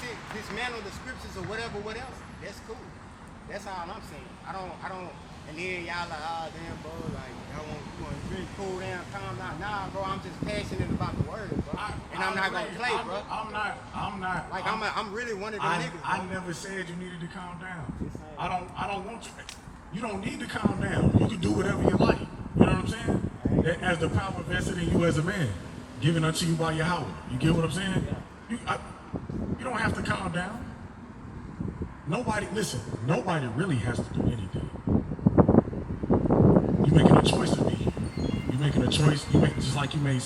the scriptures or whatever, what else, that's cool. That's all I'm saying. I don't, and then y'all like, damn, bro, like, y'all want to drink, cool down, calm down. Nah, bro, I'm just passionate about the word, bro. I'm not going to play, bro. I'm not. Like, I'm really one of them niggas, bro. I never said you needed to calm down. I don't want you. You don't need to calm down. You can do whatever you like. You know what I'm saying? As the power vested in you as a man, given unto you by Yahweh. You get what I'm saying? You don't have to calm down. Nobody really has to do anything. You're making a choice to be here. You're making a choice. You make just like you made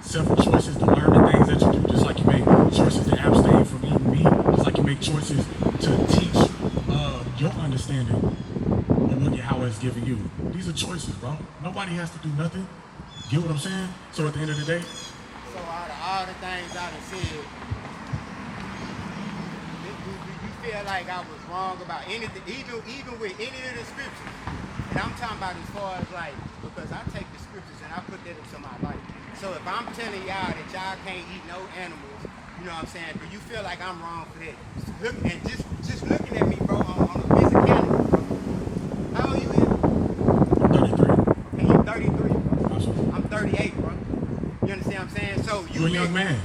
several choices to learn the things that you do. Just like you made choices to abstain from eating meat. Just like you make choices to teach your understanding of what Yahweh is giving you. These are choices, bro. Nobody has to do nothing. Get what I'm saying? So at the end of the day, so out of all the things I done said, feel like I was wrong about anything, even with any of the scriptures. And I'm talking about as far as like, because I take the scriptures and I put that into my life. So if I'm telling y'all that y'all can't eat no animals, you know what I'm saying, do you feel like I'm wrong for that? Look, and just looking at me, bro, on a physicality, bro. How old you is? 33. And you 33, bro. Absolutely. I'm 38, bro. You understand what I'm saying? So You're a young man.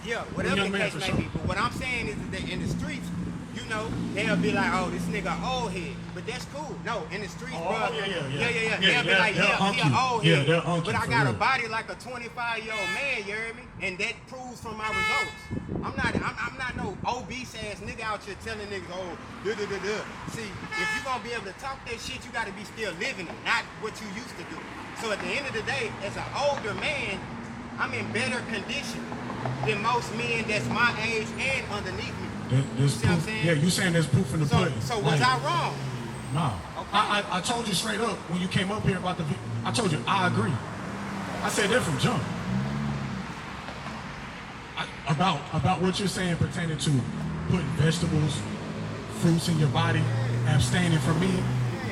Yeah, whatever the case may be. But what I'm saying is that in the streets, you know, they'll be like, oh, this nigga old head. But that's cool. No, in the streets, bro. Yeah. They'll be like, he an old head. They'll unk but you I for got a real. body like a 25-year-old man, you hear me? And that proves from my results. I'm not no obese ass nigga out here telling niggas, oh, See, if you're gonna be able to talk that shit, you gotta be still living it, not what you used to do. So at the end of the day, as an older man, I'm in better condition than most men that's my age and underneath me. There's See what I'm proof. saying? Yeah, you saying there's proof in the pudding. So was I wrong? No. Okay. I told you straight up when you came up here about I told you, I agree. I said that from jump. About what you're saying pertaining to putting vegetables, fruits in your body, abstaining from meat,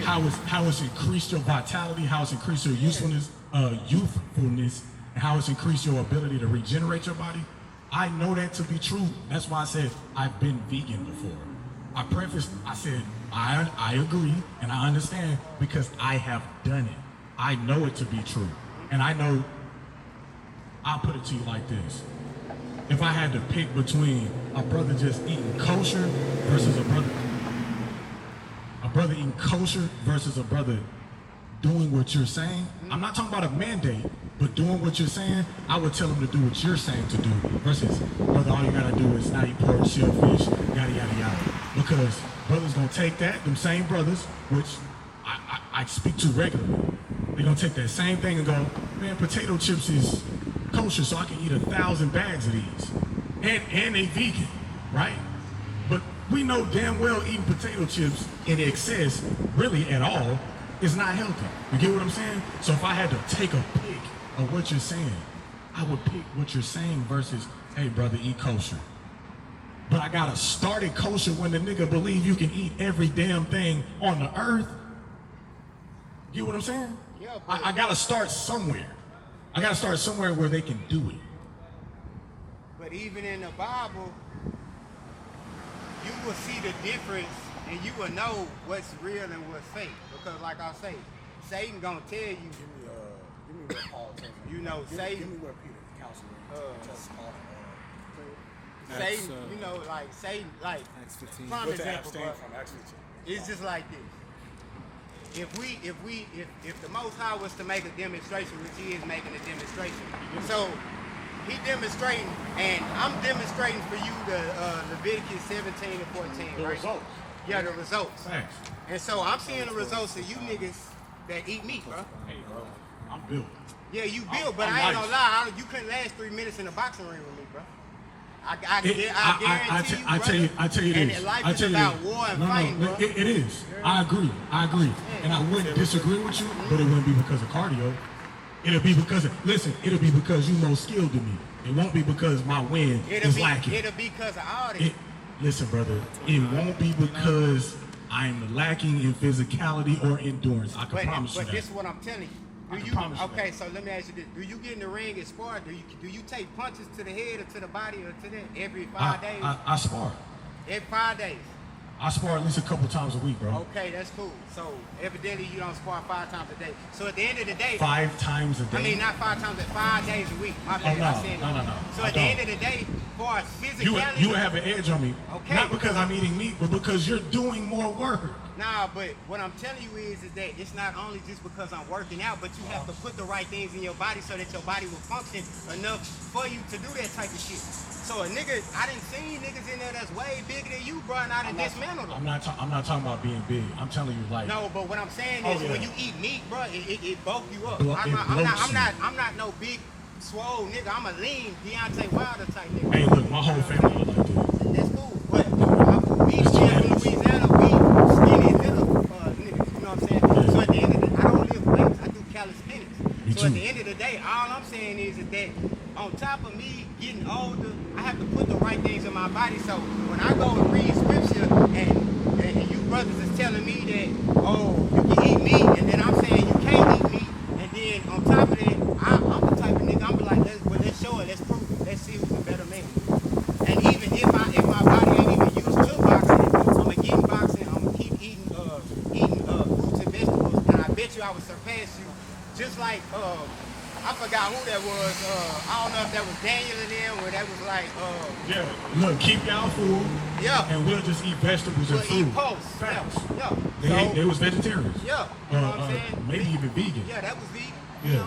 how it's increased your vitality, how it's increased your youthfulness, and how it's increased your ability to regenerate your body. I know that to be true. That's why I said I've been vegan before. I said I agree and I understand because I have done it. I know it to be true. And I know, I'll put it to you like this. if I had to pick between a brother just eating kosher versus a brother eating kosher versus a brother doing what you're saying, I'm not talking about a mandate, but doing what you're saying, I would tell him to do what you're saying to do versus, brother, all you gotta do is not eat pork, shellfish, yada, yada, yada. Because brothers gonna take that, them same brothers, which I speak to regularly, they're gonna take that same thing and go, man, potato chips is kosher, so I can eat 1,000 bags of these. And they vegan, right? But we know damn well eating potato chips in excess, really at all, is not healthy. You get what I'm saying? So if I had to take a pick of what you're saying, I would pick what you're saying versus, hey brother, eat kosher. But I gotta start it kosher when the nigga believe you can eat every damn thing on the earth. You get what I'm saying? Yeah, I gotta start somewhere. I gotta start somewhere where they can do it. But even in the Bible, you will see the difference and you will know what's real and what's fake. Because like I say, Satan gonna tell you. Give me where Paul tells me. You know, Satan. Give me where Peter counseled tells Paul. Satan, you know, like Satan, like Acts 15. prime What to example, abstain bro. from Acts 15. It's just like this. If the Most High was to make a demonstration, which He is making a demonstration, so He demonstrating, and I'm demonstrating for you the Leviticus 17 and 14, The right? results. Yeah, the results. Thanks. And so I'm seeing the results of you niggas that eat meat, bro. Hey bro, I'm built. Yeah, you built, but I'm I ain't nice. gonna lie, you couldn't last 3 minutes in the boxing ring with me, bro. I guarantee you, I tell you and this. life I is tell you about this. war and No, fighting, bro. it is. I agree. And I wouldn't disagree with you, but it wouldn't be because of cardio. It'll be because it'll be because you more skilled than me. It won't be because my wind is lacking. It'll be because of all this. Listen, brother, it won't be because I'm lacking in physicality or endurance. I can promise you that. But this is what I'm telling you. Okay, so let me ask you this. Do you get in the ring and spar? Do you take punches to the head or to the body or to the every 5 days? I spar. Every 5 days. I spar at least a couple times a week, bro. Okay, that's cool. So evidently you don't spar 5 times a day. So at the end of the day, 5 times a day. I mean not 5 times, but 5 days a week. My bad. No. So at the end of the day, for physicality, you have an edge on me. Okay, not because I'm eating meat, but because you're doing more work. Nah, but what I'm telling you is that it's not only just because I'm working out, but you have to put the right things in your body so that your body will function enough for you to do that type of shit. So a nigga, I done seen niggas in there that's way bigger than you, bro, and I done dismantled them. I'm not talking about being big. I'm telling you, like. No, but what I'm saying is when you eat meat, bro, it bulk you up. I'm not no big swole nigga. I'm a lean Deontay Wilder type nigga. Hey, look, my whole family look like this. That's cool, but me being from Louisiana, we skinny little niggas. You know what I'm saying? Yeah. So at the end of the day, I don't lift weights. I do calisthenics. Me So too. at the end of the day, all I'm saying is that on top of me getting older, I have to put the right things in my body. So when I go and read scripture and you brothers is telling me that, oh, you can eat meat, and then I'm saying you can't eat meat, and then on top of that, I'm the type of nigga, I'm be like, let's show it, let's prove it, let's see who's a better man. And even if my body ain't even used to boxing, I'ma get in boxing, I'ma keep eating fruits and vegetables, and I bet you I would surpass you. Just like I forgot who that was. I don't know if that was Daniel and them, or that was like Yeah, look, keep y'all food. Yeah. And we'll just eat vegetables we'll and fruit. eat post. Facts. Yeah. They was vegetarians. Yeah. You know what I'm saying? Maybe even vegan. Yeah, that was vegan. You Yeah.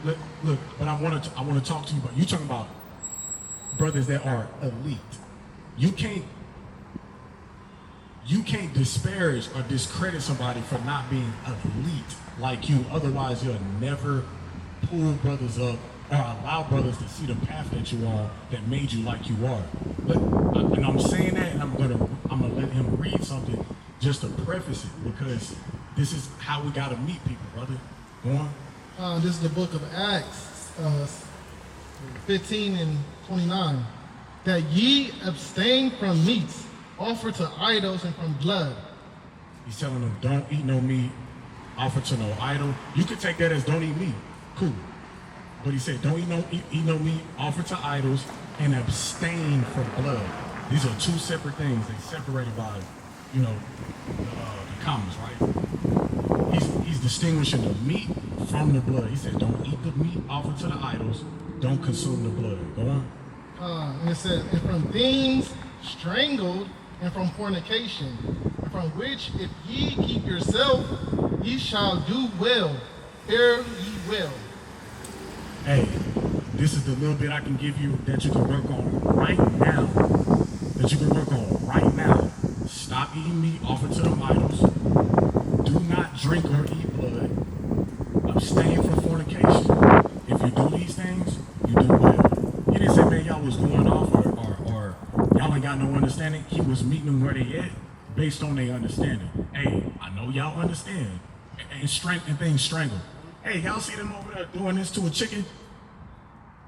know? Look, but I want to talk to you about. You talking about brothers that are elite. You can't disparage or discredit somebody for not being elite like you. Otherwise, you'll never pull brothers up or allow brothers to see the path that you are that made you like you are. And I'm saying that, and I'm gonna let him read something just to preface it, because this is how we gotta meet people, brother. Go on. This is the book of Acts, 15 and 29. That ye abstain from meats offered to idols and from blood. He's telling them, don't eat no meat offered to no idol. You could take that as don't eat meat. Cool. But he said, don't eat no meat offered to idols and abstain from blood. These are two separate things. They separated by, the commas, right? He's distinguishing the meat from the blood. He said, don't eat the meat offered to the idols. Don't consume the blood. Go on. and it says, and from things strangled, and from fornication, and from which if ye keep yourself, ye shall do well. Fare ye well. Hey, this is the little bit I can give you that you can work on right now. That you can work on right now. Stop eating meat offered to them idols. Do not drink or eat blood. Abstain from fornication. If you do these things, you do well. He didn't say, man, y'all was going off or y'all ain't got no understanding. He was meeting them where they at based on their understanding. Hey, I know y'all understand. And strength and things strangled. Hey, y'all see them over there doing this to a chicken?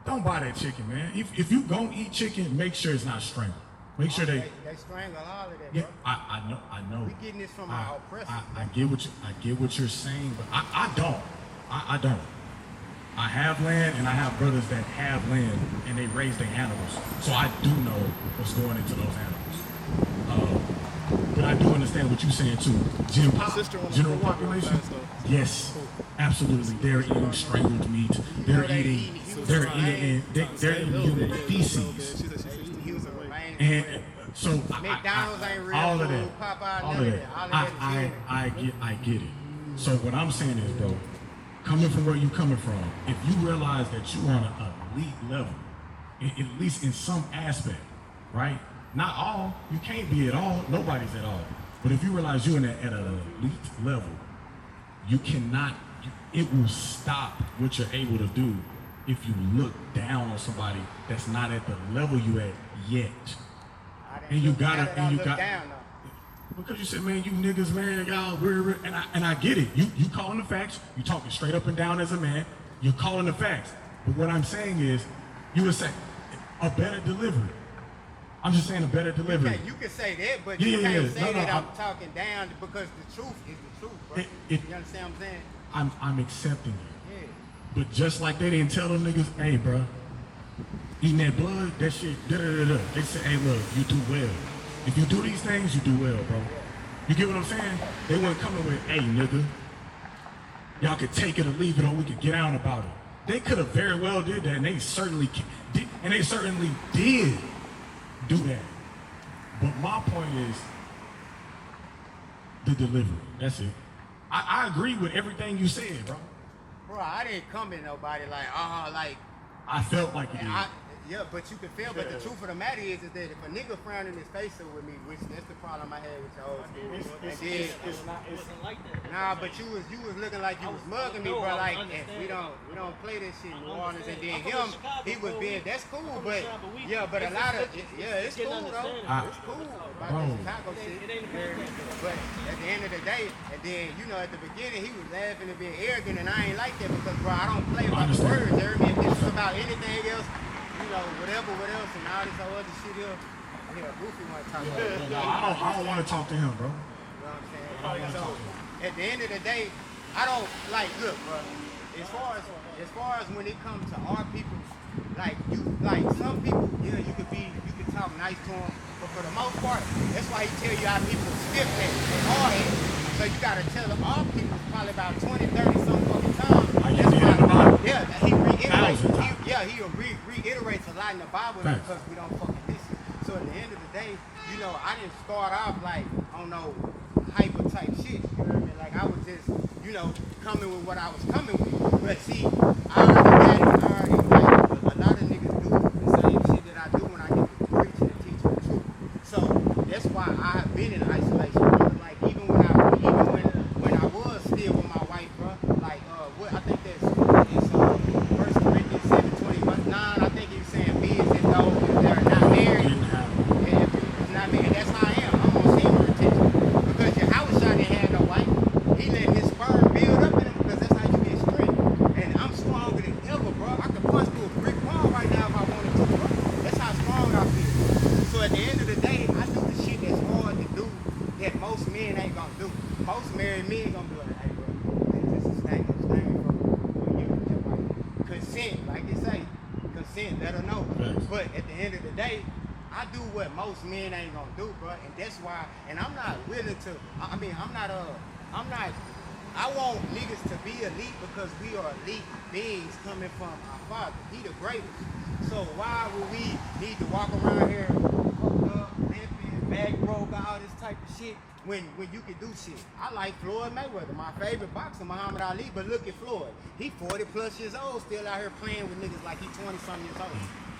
Don't buy that chicken, man. If you gonna eat chicken, make sure it's not strangled. Make sure They strangle all of that, yeah, bro. I know. We getting this from our oppressors. I get what you're saying, but I don't. I don't. I have land and I have brothers that have land and they raise their animals. So I do know what's going into those animals. But I do understand what you're saying too. General population, yes, absolutely. They're eating strangled meat. They're eating human feces. And so McDonald's ain't real all of food, that, Popeye, all none of of that. that. All of that is I get it. So what I'm saying is, bro, coming from where you coming from, if you realize that you on an elite level, at least in some aspect, right? Not all, you can't be at all, nobody's at all. But if you realize you're at an elite level, you cannot, it will stop what you're able to do if you look down on somebody that's not at the level you at yet. And you got because you said, man, you niggas, man, y'all, and I get it. You calling the facts. You talking straight up and down as a man. You're calling the facts. But what I'm saying is, you would say a better delivery. I'm just saying a better delivery. You can say that, but you can't say that I'm talking down because the truth is the truth, bro. You understand what I'm saying? I'm accepting it. Yeah. But just like they didn't tell them niggas, hey, bro, eating that blood, that shit, da-da-da-da. They say, hey, look, you do well. If you do these things, you do well, bro. You get what I'm saying? They weren't coming with, hey, nigga, y'all could take it or leave it, or we could get out about it. They could have very well did that, and they certainly did do that. But my point is the delivery. That's it. I agree with everything you said, bro. Bro, I didn't come at nobody like, I felt like you did. Yeah, but you can feel. But the truth of the matter is that if a nigga frowned in his face with me, which that's the problem I had with your old school. It's not like that. Nah, but you was looking like you was mugging me, bro. Like, we don't play this shit in New Orleans. And then he was being, that's cool, but yeah, but a lot of it's cool though. It's cool about that Chicago shit. But at the end of the day, and then at the beginning he was laughing and being arrogant, and I ain't like that because bro, I don't play about the words. If this is about anything else. Whatever, what else, and all this other shit here. I hear a goofy one talking about No, I don't want to talk to him, bro. You know what I'm saying? So, at the end of the day, I don't, look, bro, as far as when it comes to our people, some people, you can talk nice to them, but for the most part, that's why he tell you how people stiff that and hard it. So you gotta tell them our people probably about 20, 30 some fucking times. He reiterates a lot in the Bible because we don't fucking listen. So at the end of the day, I didn't start off on no hyper type shit. You know what I mean? Like I was just, coming with what I was coming with. But see, I already a lot of niggas do the same shit that I do when I get to preaching and teaching the truth. So that's why I have been in isolation. Like even when I was still with my wife, bro. I think it's 1 Corinthians 7:29. I think he was saying be as if those that are not married. And if it's not married, that's how I am. I'm on senior attention. Because your house shot didn't have no wife. He let his sperm build up in him because that's how you get strength. And I'm stronger than ever, bro. I could punch through a brick wall right now if I wanted to, bro. That's how strong I feel. So at the end of the day, I do the shit that's hard to do that most men ain't gonna do. Most married men gonna be like, hey, bro, this is thing. Consent, like they say, consent, let her know. But at the end of the day, I do what most men ain't gonna do, bro, and that's why. And I'm not willing to. I want niggas to be elite because we are elite beings coming from our Father. He the greatest. So why would we need to walk around here fucked up, limping, back broke, all this type of shit when you can do shit? I like Floyd Mayweather, my favorite boxer, Muhammad Ali, but look at Floyd. He 40 plus years old, still out here playing with niggas like he 20 something years old.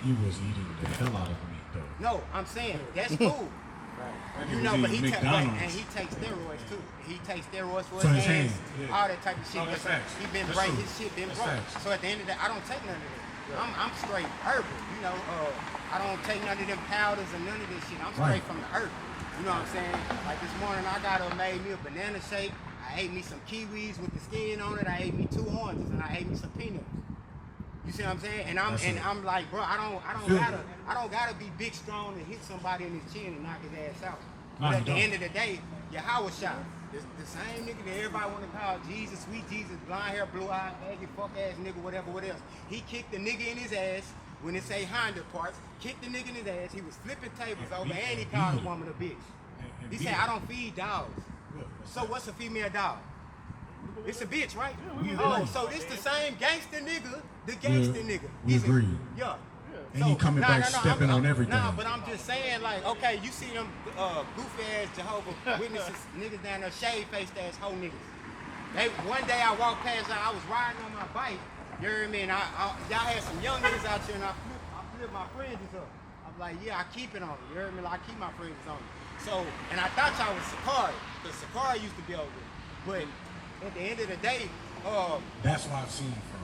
He was eating the hell out of me, though. No, I'm saying that's cool. You know, but he takes steroids too. He takes steroids for his hands, all that type of shit. No, that's facts. He been That's break, true. his shit been That's broke. facts. So at the end of the day, I don't take none of that. I'm straight herbal. You know, I don't take none of them powders and none of this shit. I'm straight from the earth. You know what I'm saying? Like this morning, I made me a banana shake. I ate me some kiwis with the skin on it. I ate me 2 oranges and I ate me some peanuts. You see what I'm saying? And I'm like, bro, I don't gotta be big, strong and hit somebody in his chin and knock his ass out. But at the end of the day, Yahweh shot. The same nigga that everybody want to call Jesus, sweet Jesus, blonde hair, blue eye, aggy, fuck ass nigga, whatever, what else. He kicked the nigga in his ass when it say Honda parts. Kicked the nigga in his ass. He was flipping tables over, and he called a woman a bitch. He said, I don't feed dogs. So what's a female dog? It's a bitch, right? Oh, so this the same gangster nigga, the gangster nigga. We agree. Yeah. And he coming back stepping on everything. Nah, but I'm just saying, like, okay, you see them goofy ass Jehovah Witnesses niggas down there, shade faced ass hoe niggas. One day I walked past, I was riding on my bike, you hear me? And y'all had some young niggas out here, and I flipped my fringes up. I'm like, yeah, I keep it on me, you hear me? Like, I keep my fringes on me. So, and I thought y'all was Sakari, because Sakari used to be over there. But at the end of the day, that's where I've seen you from.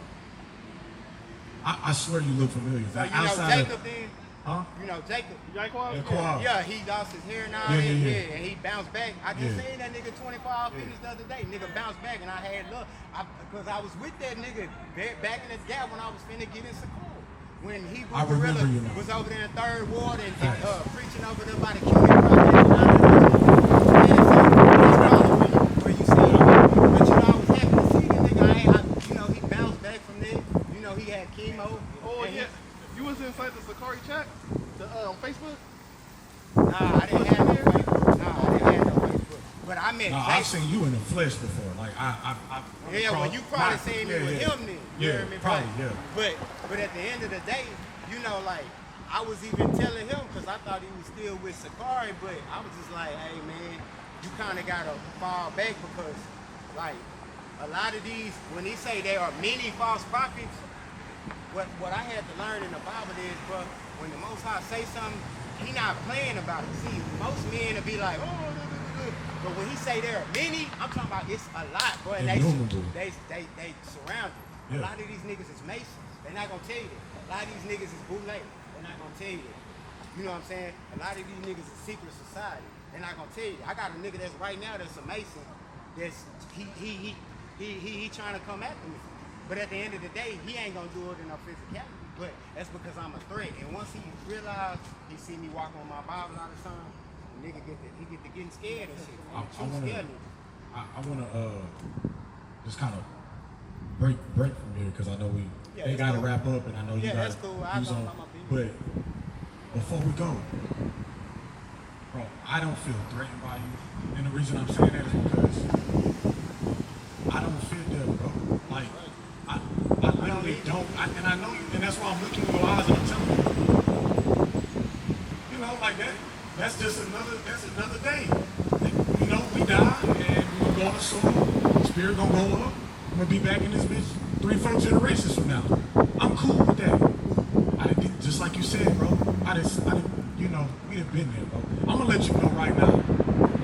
I swear you look familiar. So you know Jacob then? Huh? You know Jacob? Yeah, he lost his hair now, and he bounced back. I just seen that nigga 25 fitness the other day. Nigga bounced back, and I had luck. Because I was with that nigga back in the gap when I was finna get in Sakari. When he was over there in 3rd Ward and preaching over there by the community where you see him. But you know, I was happy to see the nigga. You know, he bounced back from there. You know, he had chemo. Oh, yeah. You was inside the Sakari chat on Facebook? Nah, I didn't have no Facebook. But I meant I've seen you in the flesh before. Like, well, you probably seen me with him then. You hear me? Probably, yeah. But at the end of the day, you know, like, I was even telling him, because I thought he was still with Sakari, but I was just like, hey, man, you kind of got to fall back because, like, a lot of these, when they say there are many false prophets, what I had to learn in the Bible is, bro, when the Most High say something, he not playing about it. See, most men will be like, oh, but when he say there are many, I'm talking about it's a lot, bro, and they surround it. Yeah. A lot of these niggas is Masons. They're not gonna tell you that. A lot of these niggas is bootleg. They're not gonna tell you that. You know what I'm saying? A lot of these niggas is secret society. They're not gonna tell you. I got a nigga that's right now that's a Mason. That's he trying to come after me. But at the end of the day, he ain't gonna do it in no physicality. But that's because I'm a threat. And once he realized, he see me walking with my Bible all the time, the nigga get to getting scared and shit. I wanna just kind of break from here because I know they gotta wrap up and I know you guys. That's cool. But before we go, bro, I don't feel threatened by you, and the reason I'm saying that is because I don't feel that, bro. Like I literally don't. And I know you, and that's why I'm looking in your eyes and I'm telling you, you know, like that. That's just another day. You know, we die and we're gonna go to soul. Spirit gonna go up. I'm gonna be back in this bitch 3-4 generations from now. I'm cool with that. Just like you said, bro. You know, we done been there, bro. I'm gonna let you know right now.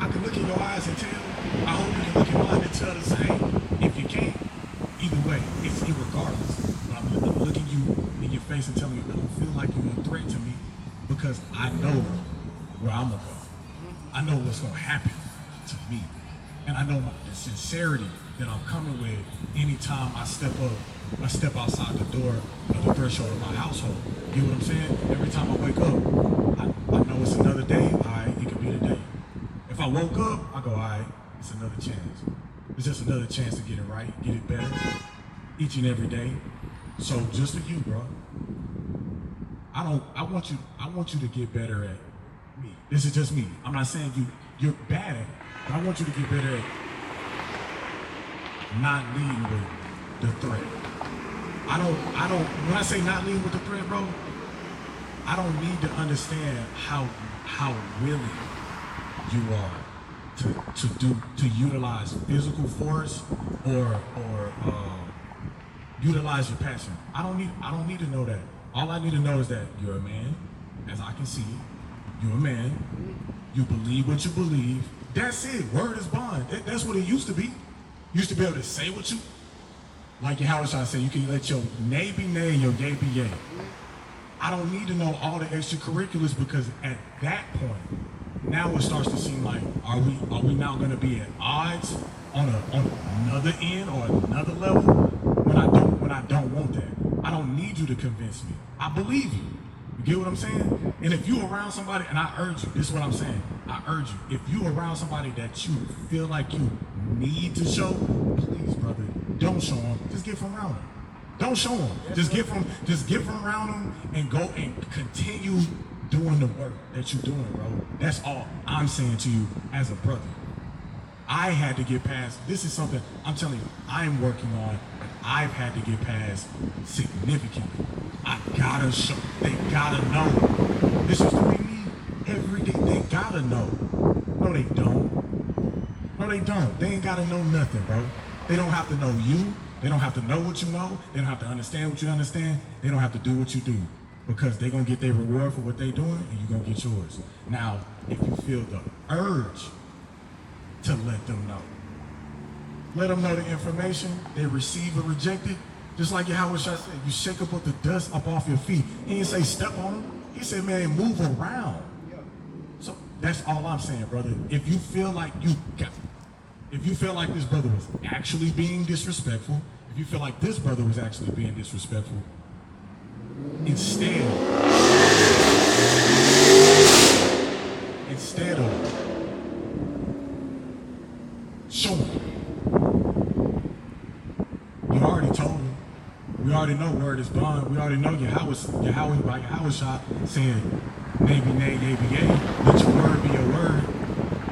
I can look in your eyes and tell. I hope you can look in mine and tell the same. If you can't, either way, it's irregardless. But I'm looking you in your face and telling you, I don't feel like you're a threat to me because I know where I'm gonna go. I know what's gonna happen to me. And I know the sincerity that I'm coming with anytime I step outside the door of the threshold of my household. You know what I'm saying? Every time I wake up, I know it's another day. All right, it could be the day. If I woke up, I go, all right, it's another chance. It's just another chance to get it right, get it better, each and every day. So just for you, bro, I want you to get better at me. This is just me. I'm not saying you're bad at it, but I want you to get better at not leading with the threat. I don't, when I say not leading with the threat, bro, I don't need to understand how willing you are to utilize physical force or utilize your passion. I don't need to know that. All I need to know is that you're a man, as I can see. You're a man. You believe what you believe. That's it. Word is bond. That's what it used to be. You used to be able to say what you, like your Howard Shah said, you can let your nay be nay and your yay be yay. I don't need to know all the extracurriculars, because at that point, now it starts to seem like, are we now going to be at odds on another end or another level when I don't want that? I don't need you to convince me. I believe you. You get what I'm saying? And if you around somebody, and I urge you, this is what I'm saying, I urge you, if you around somebody that you feel like you need to show, please, brother, don't show them. Just get from around them. Don't show them. Just get from around them and go and continue doing the work that you're doing, bro. That's all I'm saying to you as a brother. I had to get past, this is something I'm telling you, I'm working on, and I've had to get past significantly. I gotta show, they gotta know. This is what we need every day. They gotta know. No, they don't. No, they don't. They ain't gotta know nothing, bro. They don't have to know you. They don't have to know what you know. They don't have to understand what you understand. They don't have to do what you do, because they're gonna get their reward for what they're doing, and you're gonna get yours. Now, if you feel the urge to let them know the information, they receive or reject it. Just like your Howard Shah said, you shake up the dust up off your feet. He didn't say step on them. He said, man, move around. So that's all I'm saying, brother. If you feel like this brother was actually being disrespectful, if you feel like this brother was actually being disrespectful, instead of show him. You already told him. We already know word is bond. We already know your Howard Shah saying, nay be nay, yea be yea. Let your word be your word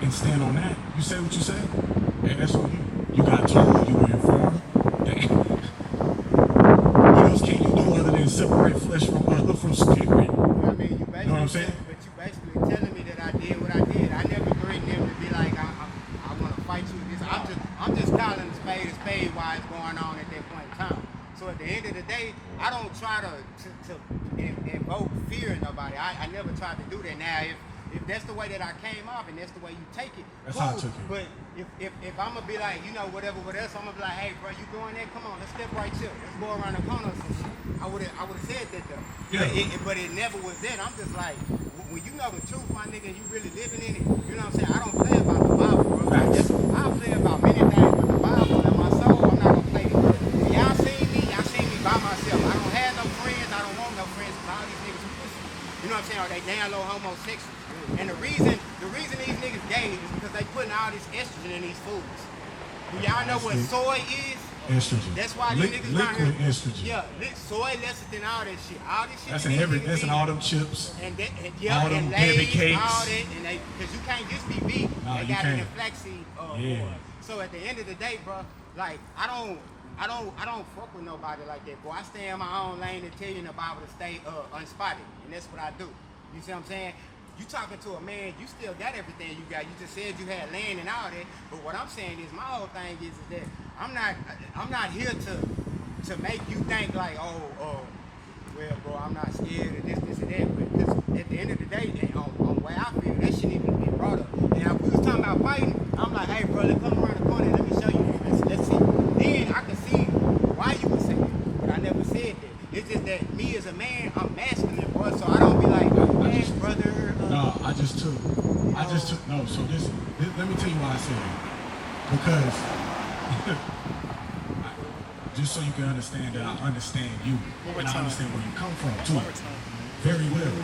and stand on that. You say what you say, and that's on you. You got told, you were informed. What else can you do other than separate flesh from spirit? I mean, you know what I'm saying? But you basically telling me that I did what I did. I never threatened them to be like, I want to fight you. I'm just calling a spade while it's going on at that point in time. So at the end of the day, I don't try to invoke fear in nobody. I never tried to do that. Now, if that's the way that I came off and that's the way you take it, that's cool. how I took it. But if I'm gonna be like, whatever else, I'm gonna be like, hey, bro, you doing that? Come on, let's step right here. Let's go around the corner or some shit. I would have said that though. Yeah. But it never was that. I'm just like, when you know the truth, my nigga, you really living in it. You know what I'm saying? I don't play about the Bible, bro. I play about many things, but the Bible and my soul, I'm not gonna play it. Y'all seen me by myself. I don't have no friends. I don't want no friends. All these niggas are pussy. You know what I'm saying? Or they down low homosexual. And the reason these niggas gay is because they putting all this estrogen in these foods. Do y'all know what soy is? Estrogen. That's why these niggas around liquid here. estrogen. Yeah, soy lesser than all that shit. All this shit. That's in all them chips. And all them baby cakes. All that, and because you can't just be vegan. No, they you got can't. it in flaxseed Yeah. oil. So at the end of the day, bro, like I don't fuck with nobody like that, boy. I stay in my own lane and tell you in the Bible to stay unspotted, and that's what I do. You see what I'm saying? You talking to a man, you still got everything you got. You just said you had land and all that. But what I'm saying is, my whole thing is that I'm not here to make you think like, well, bro, I'm not scared of this, and that. Because at the end of the day, on the way I feel, that shit need to be brought up. And if we was talking about fighting, I'm like, hey, bro, let's come around the corner and let me show you. Let's see. Then I can see why you would say it. But I never said that. It's just that me as a man, I'm masculine, bro. So I don't be like, man, brother. No, I just took. No, so this. Let me tell you why I said it. Because just so you can understand that I understand you, and I understand where you come from too, very well.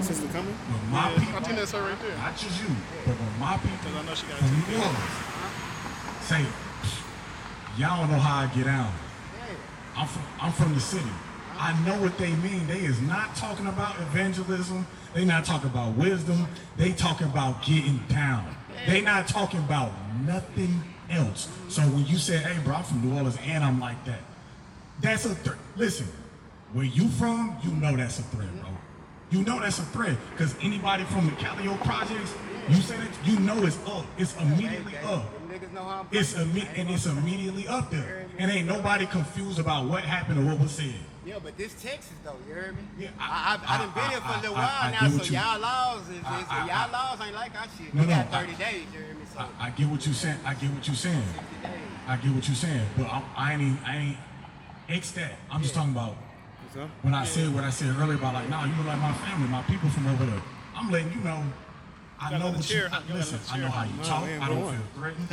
Sister coming? When my people, I think that's her right there. not just you, but when my people Because I know she got from two New Orleans say, y'all don't know how I get out. I'm from the city. I know what they mean. They is not talking about evangelism. They not talking about wisdom. They talking about getting down. They not talking about nothing else. So when you say, hey, bro, I'm from New Orleans and I'm like that, that's listen, where you from, you know that's a threat, bro. You know that's a threat, because anybody from the Calio projects, you say that, you know it's up. It's immediately up. Niggas know how I'm It's immediately up there. And ain't nobody confused about what happened or what was said. Yeah, but this Texas though, you hear me? Yeah, I done been here for a little while now, so y'all laws ain't like our shit. We got 30 days, you hear me? So I get what you saying. I get what you saying. 60 days. I get what you saying. But I ain't X that. I'm just talking about when I said what I said earlier about like, nah, you look like my family, my people from over there. I'm letting you know. I know what you listen. I know how you talk. I don't feel threatened.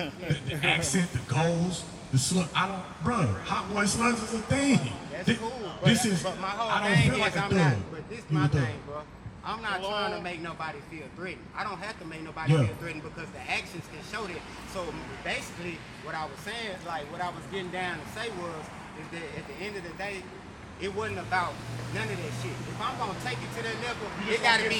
The accent, the goals, the slug. I don't, bro. Hot boy slugs is a thing. That's cool. But my whole I don't thing feel like is a I'm thug. not. But this You my a thug. thing, bro. I'm not trying to make nobody feel threatened. I don't have to make nobody feel threatened because the actions can show that. So basically, what I was saying, like what I was getting down to say was, is that at the end of the day, it wasn't about none of that shit. If I'm gonna take it to that level, it gotta be.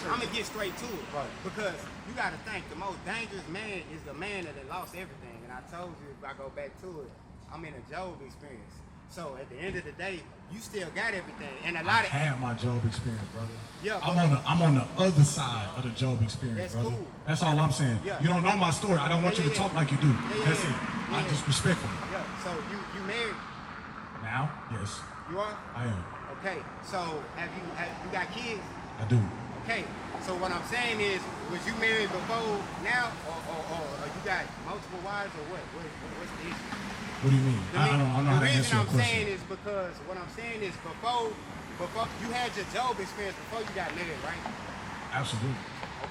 I'm gonna get straight to it, because you gotta think the most dangerous man is the man that lost everything. And I told you, if I go back to it, I'm in a Job experience. So at the end of the day, you still got everything, and a lot of. I had my Job experience, brother. Yeah, I'm on the other side of the Job experience, that's brother. cool. That's all I'm saying. Yeah. You don't know my story. I don't want you to talk like you do. That's it. I just respectful. Yeah. So you married? Now, yes, You are? I am. Okay. So have you got kids? I do. Okay. So what I'm saying is, was you married before now, or you got multiple wives, or what? What's the issue? What do you mean? I don't know how to answer your The reason I'm saying question. is because what I'm saying is before you had your Job experience before you got married, right? Absolutely.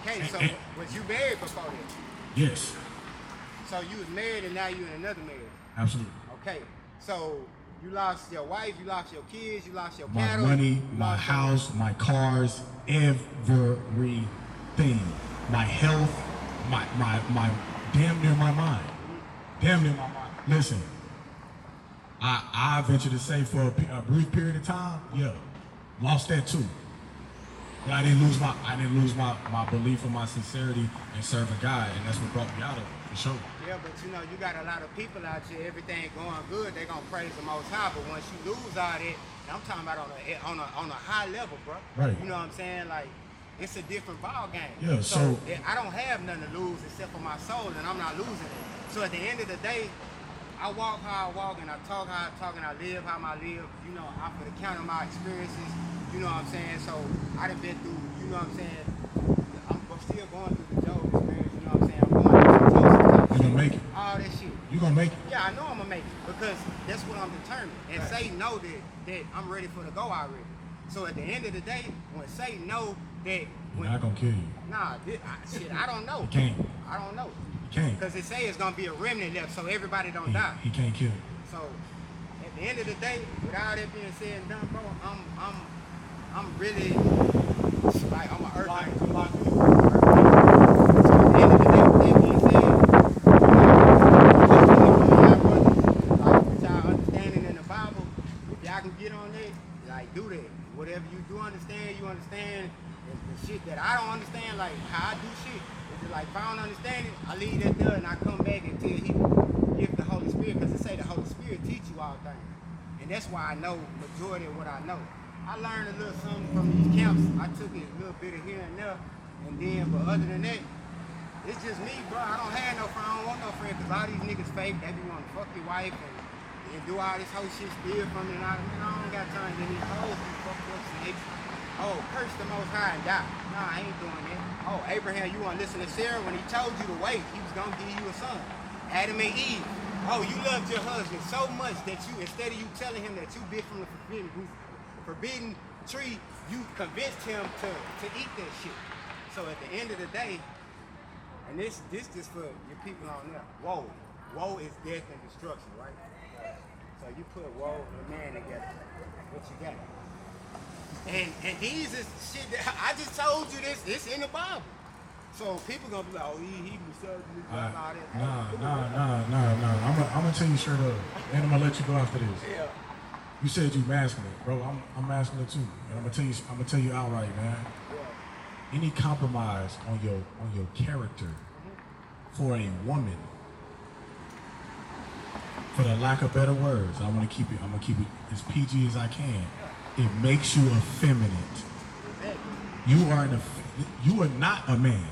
Okay. So was you married before that? Yes. So you was married and now you in another marriage. Absolutely. Okay. So you lost your wife, you lost your kids, you lost your My cattle, money, you my lost your- house, my cars, everything. My health, my damn near my mind. Damn near my mind. Listen, I venture to say for a brief period of time, yeah, lost that too. But I didn't lose my belief in my sincerity and serving God, and that's what brought me out of it, for sure. Yeah, but you know, you got a lot of people out here, everything going good, they gonna praise the Most High, but once you lose all that, and I'm talking about on a high level, bro. Right. You know what I'm saying? Like, it's a different ball game. Yeah, so I don't have nothing to lose except for my soul, and I'm not losing it. So at the end of the day, I walk how I walk, and I talk how I talk, and I live how I live. You know, I'm for the count of my experiences. You know what I'm saying? So I done been through, you know what I'm saying? I'm still going through the Job experience, you know what I'm saying? I'm going through the Joseph type you gonna make it. all that shit. You gonna make it. Yeah, I know I'm gonna make it because that's what I'm determined. And Satan know that I'm ready for the go already. So at the end of the day, when Satan know that He's not gonna kill you. nah, shit, I don't know. He can't. I don't know. He can't. Because it say it's gonna be a remnant left, so everybody don't die. He can't kill you. So at the end of the day, with all that being said and done, bro, I'm really like I'm an earth. So at the end of the day, with that being said, like with y'all understanding in the Bible, if y'all can get on that, like do that. Whatever you do understand, you understand. And the shit that I don't understand, like how I do shit, it's just like if I don't understand it, I leave that there and I come back until he give the Holy Spirit, because it say the Holy Spirit teach you all things. And that's why I know majority of what I know. I learned a little something from these camps. I took it a little bit of here and there, and then, but other than that, it's just me, bro. I don't have no friend. I don't want no friend, because all these niggas fake. They be wanting to fuck your wife and do all this whole shit, steal from me, and all that. Man, I don't got time to these hoes be fucked up snakes. Oh, curse the Most High and die. Nah, I ain't doing that. Oh, Abraham, you want to listen to Sarah when he told you to wait? He was gonna give you a son. Adam and Eve. Oh, you loved your husband so much that you, instead of you telling him that you bit from the forbidden tree, you convinced him to eat that shit. So at the end of the day, and this just for your people on there, woe is death and destruction, right? So you put woe and man together, what you got? And these is shit that I just told you this, it's in the Bible. So people gonna be like, oh, he misogynist, all that. Nah. I'm gonna tell you straight up, and I'm gonna let you go after this. Yeah. You said you masculine, bro. I'm masculine too, and I'm gonna tell you outright, man. Yeah. Any compromise on your character for a woman for the lack of better words, I'm gonna keep it as PG as I can. It makes you effeminate. You are not a man.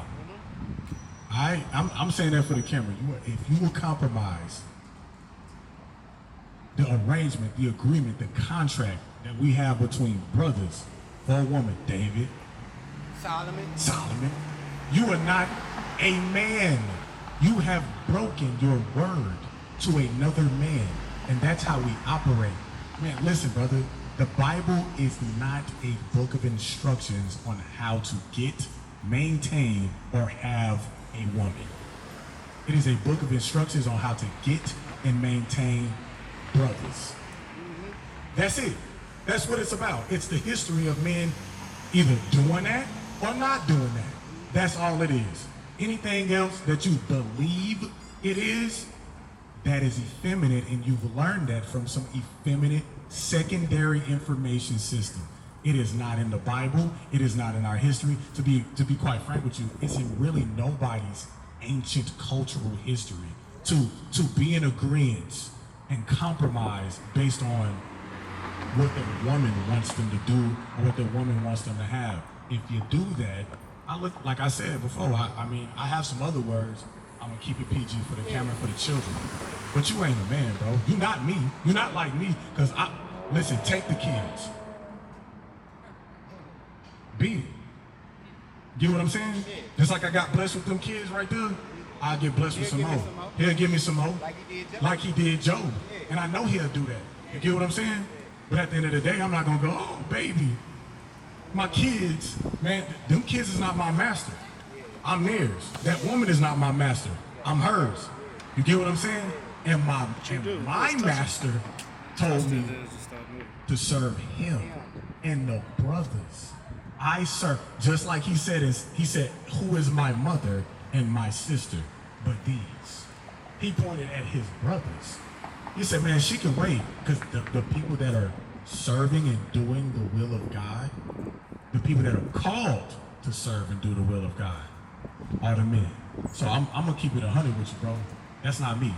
I'm saying that for the camera. If you will compromise the arrangement, the agreement, the contract that we have between brothers for a woman, David, Solomon, you are not a man. You have broken your word to another man, and that's how we operate. Man, listen, brother, the Bible is not a book of instructions on how to get, maintain, or have a woman. It is a book of instructions on how to get and maintain brothers. That's it. That's what it's about. It's the history of men either doing that or not doing that. That's all it is. Anything else that you believe it is, that is effeminate, and you've learned that from some effeminate secondary information system. It is not in the Bible. It is not in our history. To be quite frank with you, it's in really nobody's ancient cultural history to be in agreement and compromise based on what the woman wants them to do or what the woman wants them to have. If you do that, like I said before, I have some other words. I'm gonna keep it PG for the camera, for the children. But you ain't a man, bro. You're not me. You're not like me. Cause listen, take the kids. Beat it. Get what I'm saying? Just like I got blessed with them kids right there, I'll get blessed with some more. He'll give me some more. Like he did Job. And I know he'll do that. You get what I'm saying? But at the end of the day, I'm not gonna go, oh baby, my kids, man, them kids is not my master. I'm theirs. That woman is not my master. I'm hers. You get what I'm saying? And my master told me to serve him and the brothers. I serve, just like he said, who is my mother and my sister but these? He pointed at his brothers. He said, man, she can wait, because the people that are serving and doing the will of God, the people that are called to serve and do the will of God, are the men. So I'm gonna keep it 100 with you, bro. That's not me.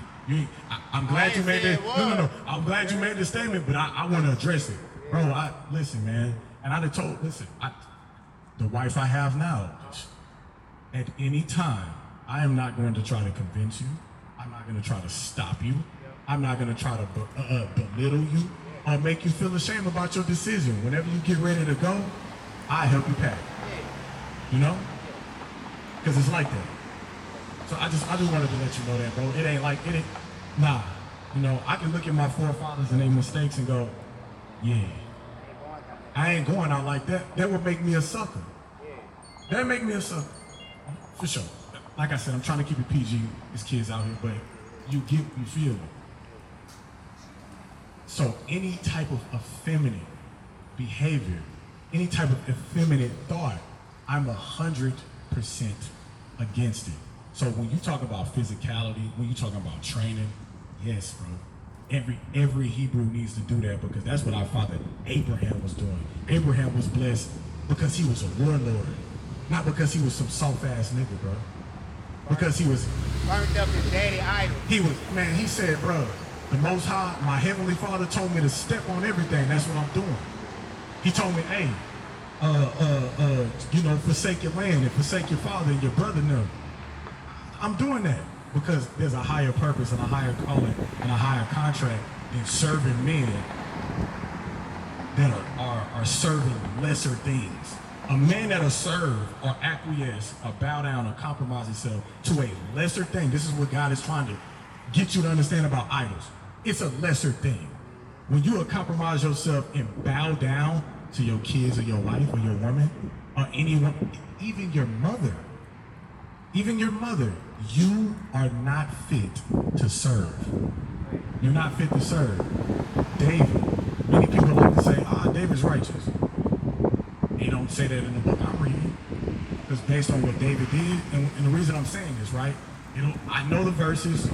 I'm glad you made that. No. I'm glad you made the statement, but I want to address it, bro. Listen, man. And I done told, the wife I have now, at any time, I am not going to try to convince you. I'm not going to try to stop you. I'm not going to try to belittle you or make you feel ashamed about your decision. Whenever you get ready to go, I help you pack. You know? Because it's like that. So I just wanted to let you know that, bro. It ain't, nah. You know, I can look at my forefathers and their mistakes and go, yeah, I ain't going out like that. That would make me a sucker. That make me a sucker. For sure. Like I said, I'm trying to keep it PG. There's kids out here, but you feel it. So any type of effeminate behavior, any type of effeminate thought, I'm 100% against it. So when you talk about physicality, when you talk about training, yes, bro. Every Hebrew needs to do that, because that's what our father Abraham was doing. Abraham was blessed because he was a warlord, not because he was some soft-ass nigga, bro. Because he was burnt up his daddy idol. He said, bro, the Most High, my Heavenly Father told me to step on everything. That's what I'm doing. He told me, hey, forsake your land and forsake your father and your brother now. I'm doing that because there's a higher purpose and a higher calling and a higher contract than serving men that are serving lesser things. A man that'll serve or acquiesce or bow down or compromise himself to a lesser thing. This is what God is trying to get you to understand about idols. It's a lesser thing. When you compromise yourself and bow down to your kids or your wife or your woman or anyone, even your mother, you are not fit to serve. You're not fit to serve. David, many people like to say, David's righteous. They don't say that in the book I'm reading, because based on what David did, and the reason I'm saying this, right? I know the verses.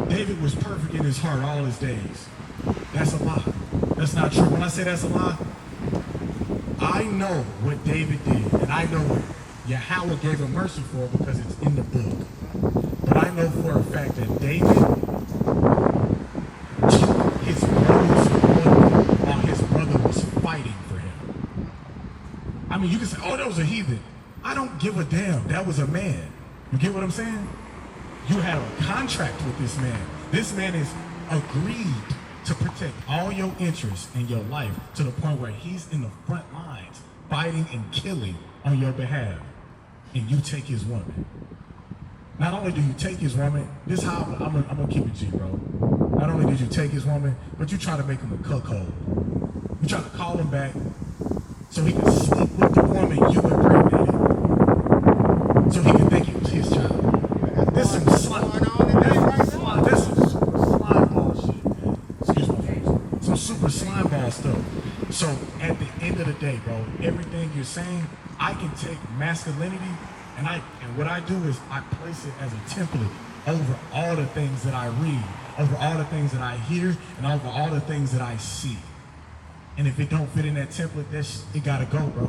David was perfect in his heart all his days. That's a lie. That's not true. When I say that's a lie, I know what David did, and I know what Yahweh gave him mercy for, because it's in the book. But I know for a fact that David mean, you can say, oh, that was a heathen. I don't give a damn. That was a man. You get what I'm saying? You have a contract with this man. This man is agreed to protect all your interests in your life to the point where he's in the front lines fighting and killing on your behalf. And you take his woman. Not only do you take his woman, this is how I'm gonna keep it G, bro. Not only did you take his woman, but you try to make him a cuckold. You try to call him back so he can sleep with the woman you impregnated. So he can think it was his child. This is some slime ball shit. Excuse my face. Some super slime ball stuff. So at the end of the day, bro, everything you're saying, I can take masculinity and what I do is I place it as a template over all the things that I read, over all the things that I hear, and over all the things that I see. And if it don't fit in that template, it gotta go, bro.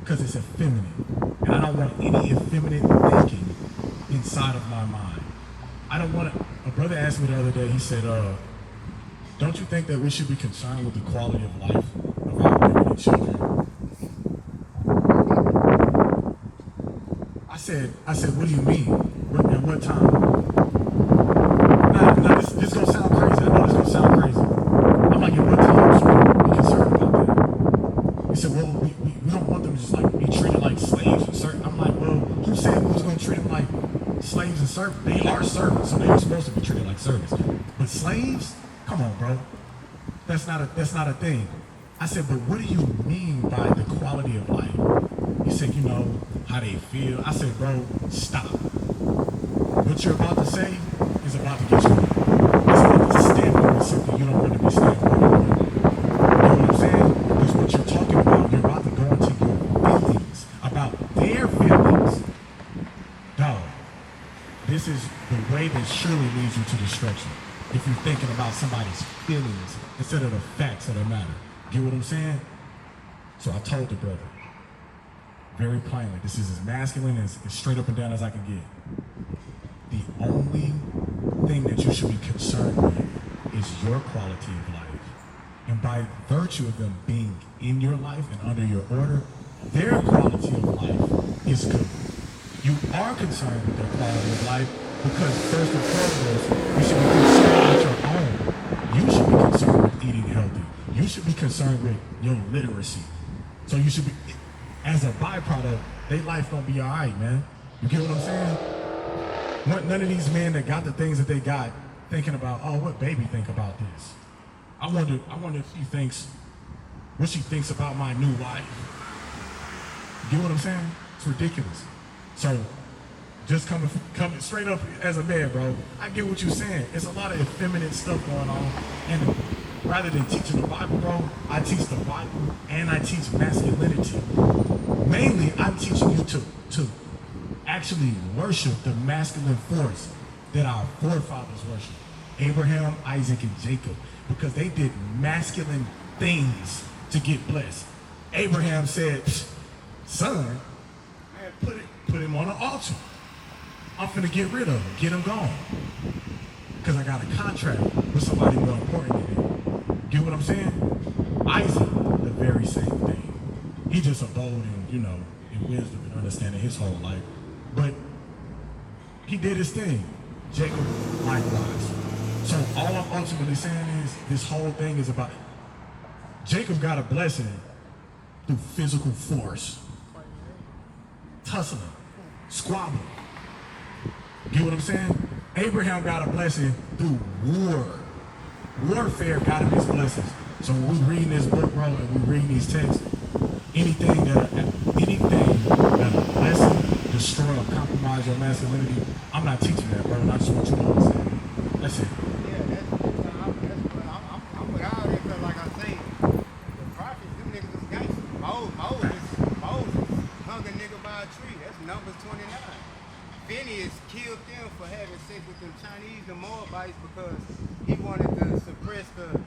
Because it's effeminate. And I don't want any effeminate thinking inside of my mind. I don't want to. A brother asked me the other day, he said, don't you think that we should be concerned with the quality of life of our women and children? I said, what do you mean? At what time? Now this gonna sound crazy. I know this gonna sound crazy. I'm like, at what time should we be concerned about that? He said, well, we don't want them to just like be treated like slaves and servants. I'm like, well, who said we was gonna treat them like slaves and servants? They are servants, so they are supposed to be treated like servants. But slaves? Come on, bro. That's not a thing. I said, but what do you mean by the quality of life? He said, you know, how they feel. I said, bro, stop. What you're about to say is about to get you. It's about to stamp you with something you don't want to be stamped with. You know what I'm saying? Because what you're talking about, you're about to go into your feelings, about their feelings. Dog, this is the way that surely leads you to destruction. If you're thinking about somebody's feelings instead of the facts of the matter. Get what I'm saying? So I told the brother, very plainly, this is as masculine, as straight up and down as I can get. The only thing that you should be concerned with is your quality of life. And by virtue of them being in your life and under your order, their quality of life is good. You are concerned with their quality of life because first and foremost, you should be concerned with your own. You should be concerned with eating healthy. You should be concerned with your literacy. So you should be, as a byproduct, their life gonna be all right, man. You get what I'm saying? None of these men that got the things that they got thinking about, oh, what baby think about this? I wonder if she thinks, what she thinks about my new wife. You get what I'm saying? It's ridiculous. So, just coming straight up as a man, bro, I get what you're saying. It's a lot of effeminate stuff going on. And rather than teaching the Bible, bro, I teach the Bible and I teach masculinity. Mainly, I'm teaching you to actually worship the masculine force that our forefathers worshiped. Abraham, Isaac, and Jacob. Because they did masculine things to get blessed. Abraham said, son, man, put him on an altar. I'm finna get rid of him, get him gone. Because I got a contract with somebody more important than him. Get what I'm saying? Isaac, the very same thing. He just abode in wisdom and understanding his whole life. But he did his thing. Jacob likewise. So all I'm ultimately saying is this whole thing is about Jacob got a blessing through physical force. Tussling, squabbling. Get what I'm saying? Abraham got a blessing through war. Warfare got him his blessings. So when we reading this book, bro, and we reading these texts, anything that'll lessen, destroy, or compromise your masculinity, I'm not teaching that, bro. I just want you to understand. That's it. Yeah, that's I'm without it, because like I say, the prophets, them niggas was gangsters. Moses hung a nigga by a tree. That's Numbers 29. Phineas killed them for having sex with them Chinese and Moabites because he wanted to suppress the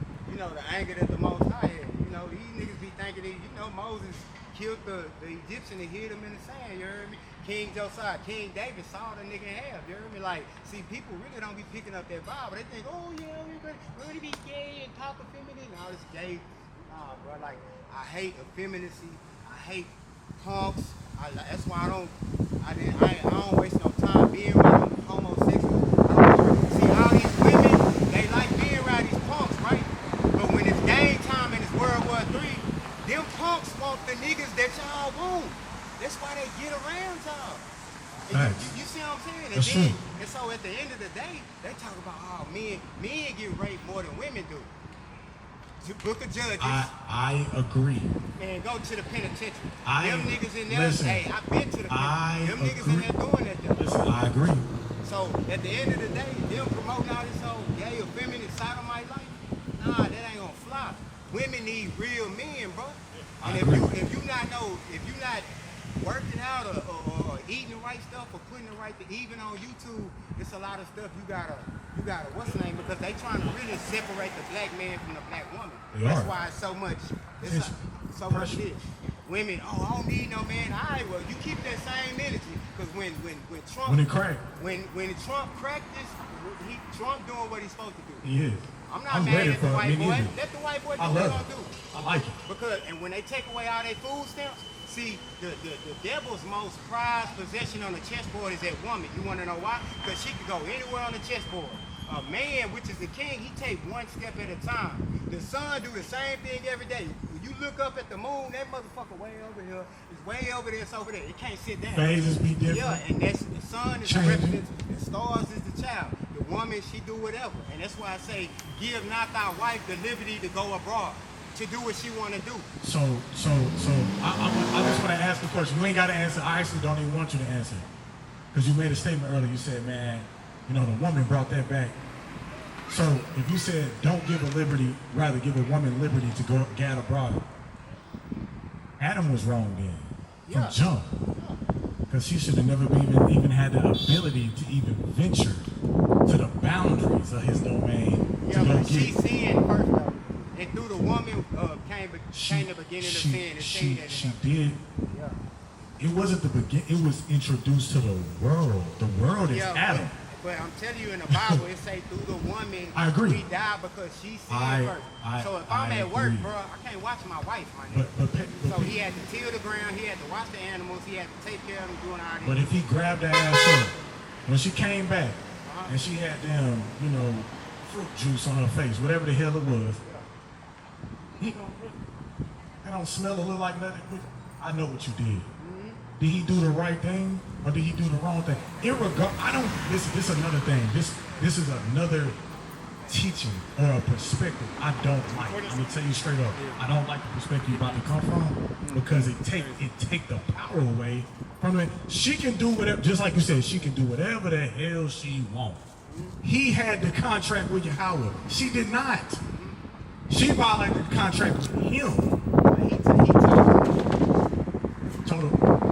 anger that the Most High had. These niggas be thinking that, Moses killed the Egyptian and hid him in the sand, you heard me? King Josiah, King David saw the nigga in half, you heard me? Like, see, people really don't be picking up that Bible. They think, oh yeah, we're gonna be gay and talk effeminate and all this gay. Nah, bro, like, I hate effeminacy. I hate punks. That's why I don't waste no time being around homosexuals. See, all these women, they like being around these punks, right? But when it's game time and it's World War III, them punks want the niggas that y'all want. That's why they get around y'all. You see what I'm saying? That's true. And so at the end of the day, they talk about, oh, men get raped more than women do. Book of Judges. I agree. Man, go to the penitentiary. Them niggas in there, listen, hey, I've been to the penitentiary. Them niggas agree. in there doing that though. Listen, I agree. So at the end of the day, them promoting all this whole gay or feminine sodomite life, nah, that ain't gonna fly. Women need real men, bro. And if you not working out or eating the right stuff or putting the right even on YouTube, it's a lot of stuff you gotta what's the name? Because they trying to really separate the black man from the black woman. That's why it's so much it is. Women, oh, I don't need no man. All right, well, you keep that same energy. Because when Trump when Trump cracked this, Trump doing what he's supposed to do. He is. I'm not mad at the white boy. Let the white boy do what he's gonna do. I like it. Because when they take away all their food stamps, see, the devil's most prized possession on the chessboard is that woman. You want to know why? Because she can go anywhere on the chessboard. A man, which is the king, he take one step at a time. The sun do the same thing every day. When you look up at the moon, that motherfucker way over here is way over there. It's over there. It can't sit down. Phases be different. Yeah, and that's the sun is the represents. The stars is the child. The woman, she do whatever. And that's why I say, give not thy wife the liberty to go abroad, to do what she want to do. So I just want to ask a question. You ain't got to answer. I actually don't even want you to answer. Because you made a statement earlier. You said, man, the woman brought that back. So if you said don't give a liberty, rather give a woman liberty to go gad abroad, Adam was wrong then from jump. Because she should have never even had the ability to even venture to the boundaries of his domain. Yeah, but she sinned first though. And through the woman came the beginning of sin. She did. Yeah. It wasn't the beginning. It was introduced to the world. The world is Adam. But I'm telling you, in the Bible, it say through the woman, I agree. we die because she sinned first. So if I'm at work, bro, I can't watch my wife, my nigga. So he had to till the ground, he had to watch the animals, he had to take care of them, doing all this. But if he grabbed that ass up, when she came back, and she had them, fruit juice on her face, whatever the hell it was, that don't smell or look like nothing. I know what you did. Did he do the right thing or did he do the wrong thing? This is another thing. This is another teaching or a perspective I don't like. Let me tell you straight up. I don't like the perspective you're about to come from because it take the power away from it. She can do whatever, just like you said, she can do whatever the hell she wants. He had the contract with Yahweh. She did not. She violated the contract with him.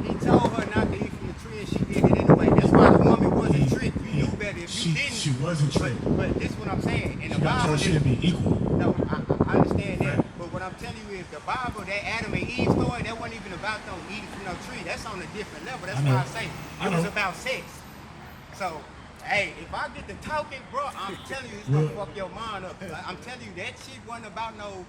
He told her not to eat from the tree and she did it anyway. That's why the woman wasn't tricked. You knew better if you didn't. She wasn't tricked. But this is what I'm saying. In the Bible, she should be equal. No, I understand that. But what I'm telling you is the Bible, that Adam and Eve story, that wasn't even about them eating from no tree. That's on a different level. That's why I say it was about sex. So, hey, if I get to talking, bro, I'm telling you, it's gonna fuck your mind up. I'm telling you, that shit wasn't about no.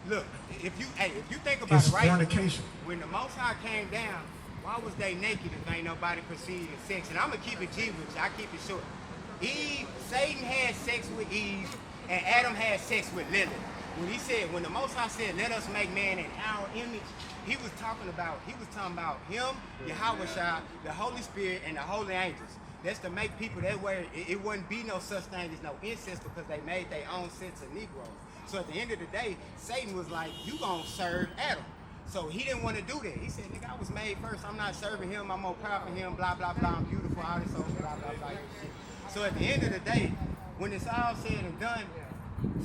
Look, if you think about it, right? Fornication. When the Most High came down, why was they naked if ain't nobody proceeding sex? And I'm gonna keep it G with you. I keep it short. Satan had sex with Eve, and Adam had sex with Lilith. When the Most High said, "Let us make man in our image," he was talking about him, Yahweh, the Holy Spirit, and the holy angels. That's to make people that way. It wouldn't be no such thing as no incest because they made their own sense of Negroes. So at the end of the day, Satan was like, you gonna serve Adam. So he didn't want to do that. He said, nigga, I was made first. I'm not serving him. I'm more powerful than him, blah, blah, blah. I'm beautiful, all this, blah, blah, blah, shit. So at the end of the day, when it's all said and done,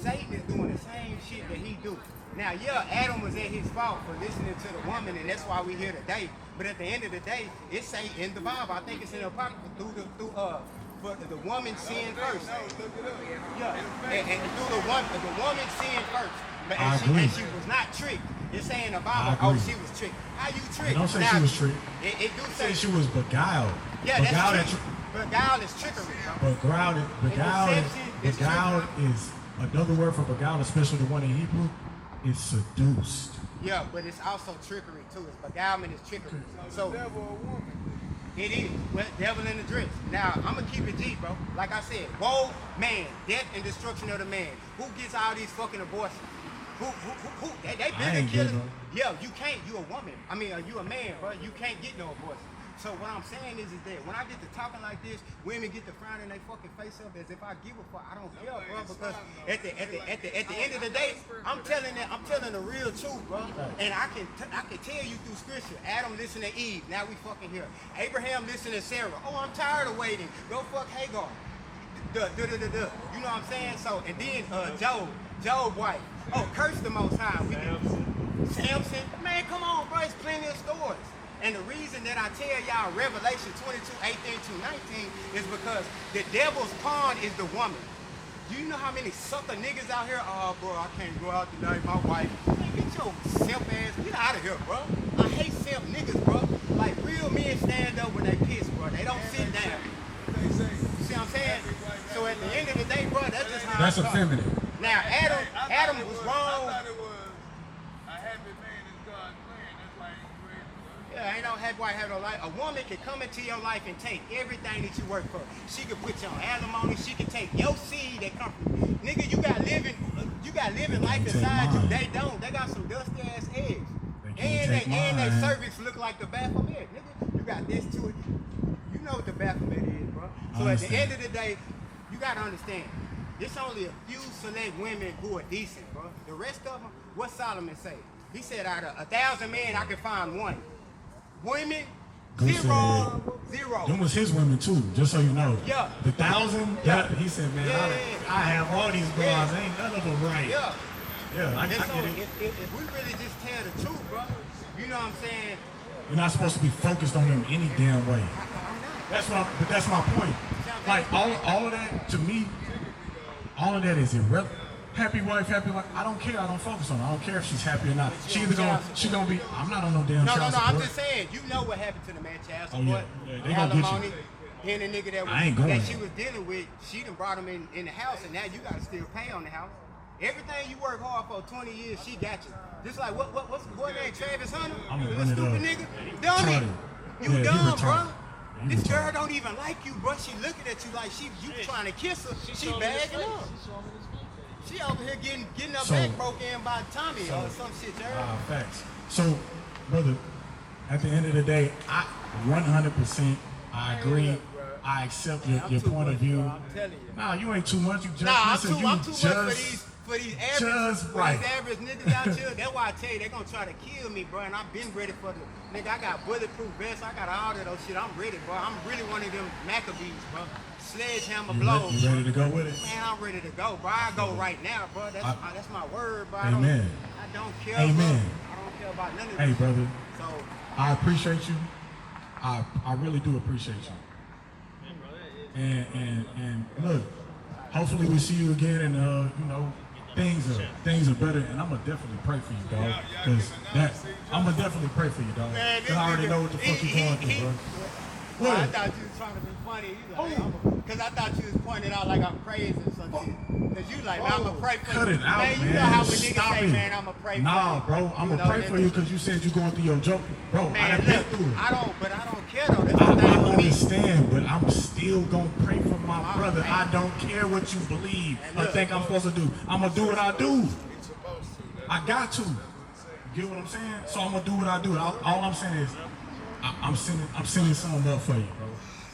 Satan is doing the same shit that he do. Now, yeah, Adam was at his fault for listening to the woman, and that's why we're here today. But at the end of the day, it say in the Bible, I think it's in the Apocrypha, but the woman sinned first. Yeah, and through the woman sinned first. But and she was not tricked. It's saying in the Bible, she was tricked. How you tricked? Don't say she was tricked. It do say she was beguiled. Yeah, that's true. Beguiled is trickery. Beguiled is another word for beguiled, especially the one in Hebrew, is seduced. Yeah, but it's also trickery too. It's beguilement is trickery. So it is. Well, devil in the dress. Now, I'm going to keep it G, bro. Like I said, woe, man, death and destruction of the man. Who gets all these fucking abortions? Who? They been killing. Yeah, you can't. You a woman. I mean, you a man, bro. You can't get no abortion. So what I'm saying is that when I get to talking like this, women get to frowning their fucking face up as if I give a fuck. I don't care, bro, because at the end of the day, I'm telling the real truth, bro. And I can tell you through scripture. Adam listened to Eve. Now we fucking here. Abraham listened to Sarah. Oh, I'm tired of waiting. Go fuck Hagar. You know what I'm saying? So and then Job wife. Oh, curse the Most High. Samson. Man, come on, bro. It's plenty of stories. And the reason that I tell y'all Revelation 22:18-19 is because the devil's pawn is the woman. Do you know how many sucker niggas out here? Oh, bro, I can't go out tonight. My wife. Man, get your simp ass. Get out of here, bro. I hate simp niggas, bro. Like, real men stand up when they piss, bro. They don't sit down. You see what I'm saying? So at the end of the day, bro, that's just how That's effeminate. Now, Adam was wrong. Yeah, ain't no happy wife, have no life. A woman can come into your life and take everything that you work for. She can put you on alimony. She can take your seed that come from. Nigga, you got living life inside you. They don't. They got some dusty ass eggs. And their cervix look like the Baphomet. Nigga, you got this too. You know what the Baphomet is, bro. So at the end of the day, you gotta understand. There's only a few select women who are decent, bro. The rest of them, what Solomon say? He said out of 1,000 men, I can find one. Women, zero. Them was his women too, just so you know. Yeah. The 1,000, he said, man, I have all these girls, ain't none of them right. Yeah, I get it. If we really just tell the truth, bro, you know what I'm saying? You're not supposed to be focused on them any damn way. But that's my point. Like all of that, to me, all of that is irrelevant. Happy wife, I don't care. I don't focus on her. I don't care if she's happy or not. She gonna be. I'm not on no damn child support. I'm just saying. You know what happened to the man child support? Yeah, they gonna get you. And the nigga that she was dealing with, she done brought him in the house, and now you gotta still pay on the house. Everything you work hard for 20 years, she got you. Just like what's the boy named Travis Hunter? The stupid nigga, dummy. You dumb, bro. This girl don't even like you, bro. She looking at you like you trying to kiss her. She bagging up. She over here getting her back broke in by Tommy or some shit, Jared. Facts. So, brother, at the end of the day, I 100% I agree. I accept your point of view. I'm telling you. Nah, you ain't too much. You just I'm listen. too much for these average niggas out here. That's why I tell you they gonna try to kill me, bro. And I've been ready for the nigga. I got bulletproof vests. I got all of those shit. I'm ready, bro. I'm really one of them Maccabees, bro. Sledgehammer blows. You ready to go with it? Man, I'm ready to go, bro. I go right now, bro. That's my word, bro. Amen. I don't care. Amen. Bro. I don't care about none of this. Hey, brother. So I appreciate you. I really do appreciate you. And look, hopefully we see you again, and you know, things are better. And I'm gonna definitely pray for you, dog. I'm gonna definitely pray for you, dog. Cause I already know what the fuck you're going through, bro. What? I thought you was trying to be funny. Because I thought you was pointing out like I'm crazy or something. Because you like, man, I'm going to pray for you. Cut it out, man. You know how when niggas Stop say, it. man, I'm going to pray for you. Nah, bro, I'm going to pray for you because you said you're going through your joke. Bro, man, I done been through it. I don't care though. That's the thing I with me. understand, but I'm still going to pray for my brother. Man. I don't care what you believe or think I'm supposed to do. I'm going to do what I do. I got to. You get what I'm saying? So I'm going to do what I do. All I'm saying is I'm sending something up for you, bro.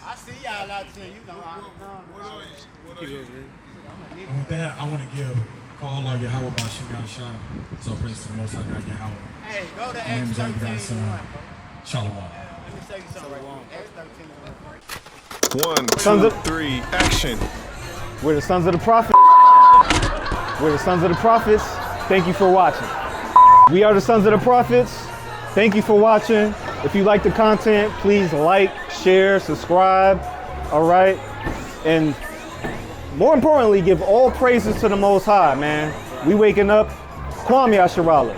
I see y'all out there, you know. And with that, I want to give call on Yahweh about Shigashah. So praise to the Most High God Yahweh. Hey, go to My name Acts is Abby 13:1. Shalom. Let me tell you something right now. Acts 1, 2, 3, action. We're the sons of the prophets. We're the sons of the prophets. Thank you for watching. We are the sons of the prophets. Thank you for watching. If you like the content, please like, share, subscribe. All right. And more importantly, give all praises to the Most High, man. We waking up. Kwame Asherala.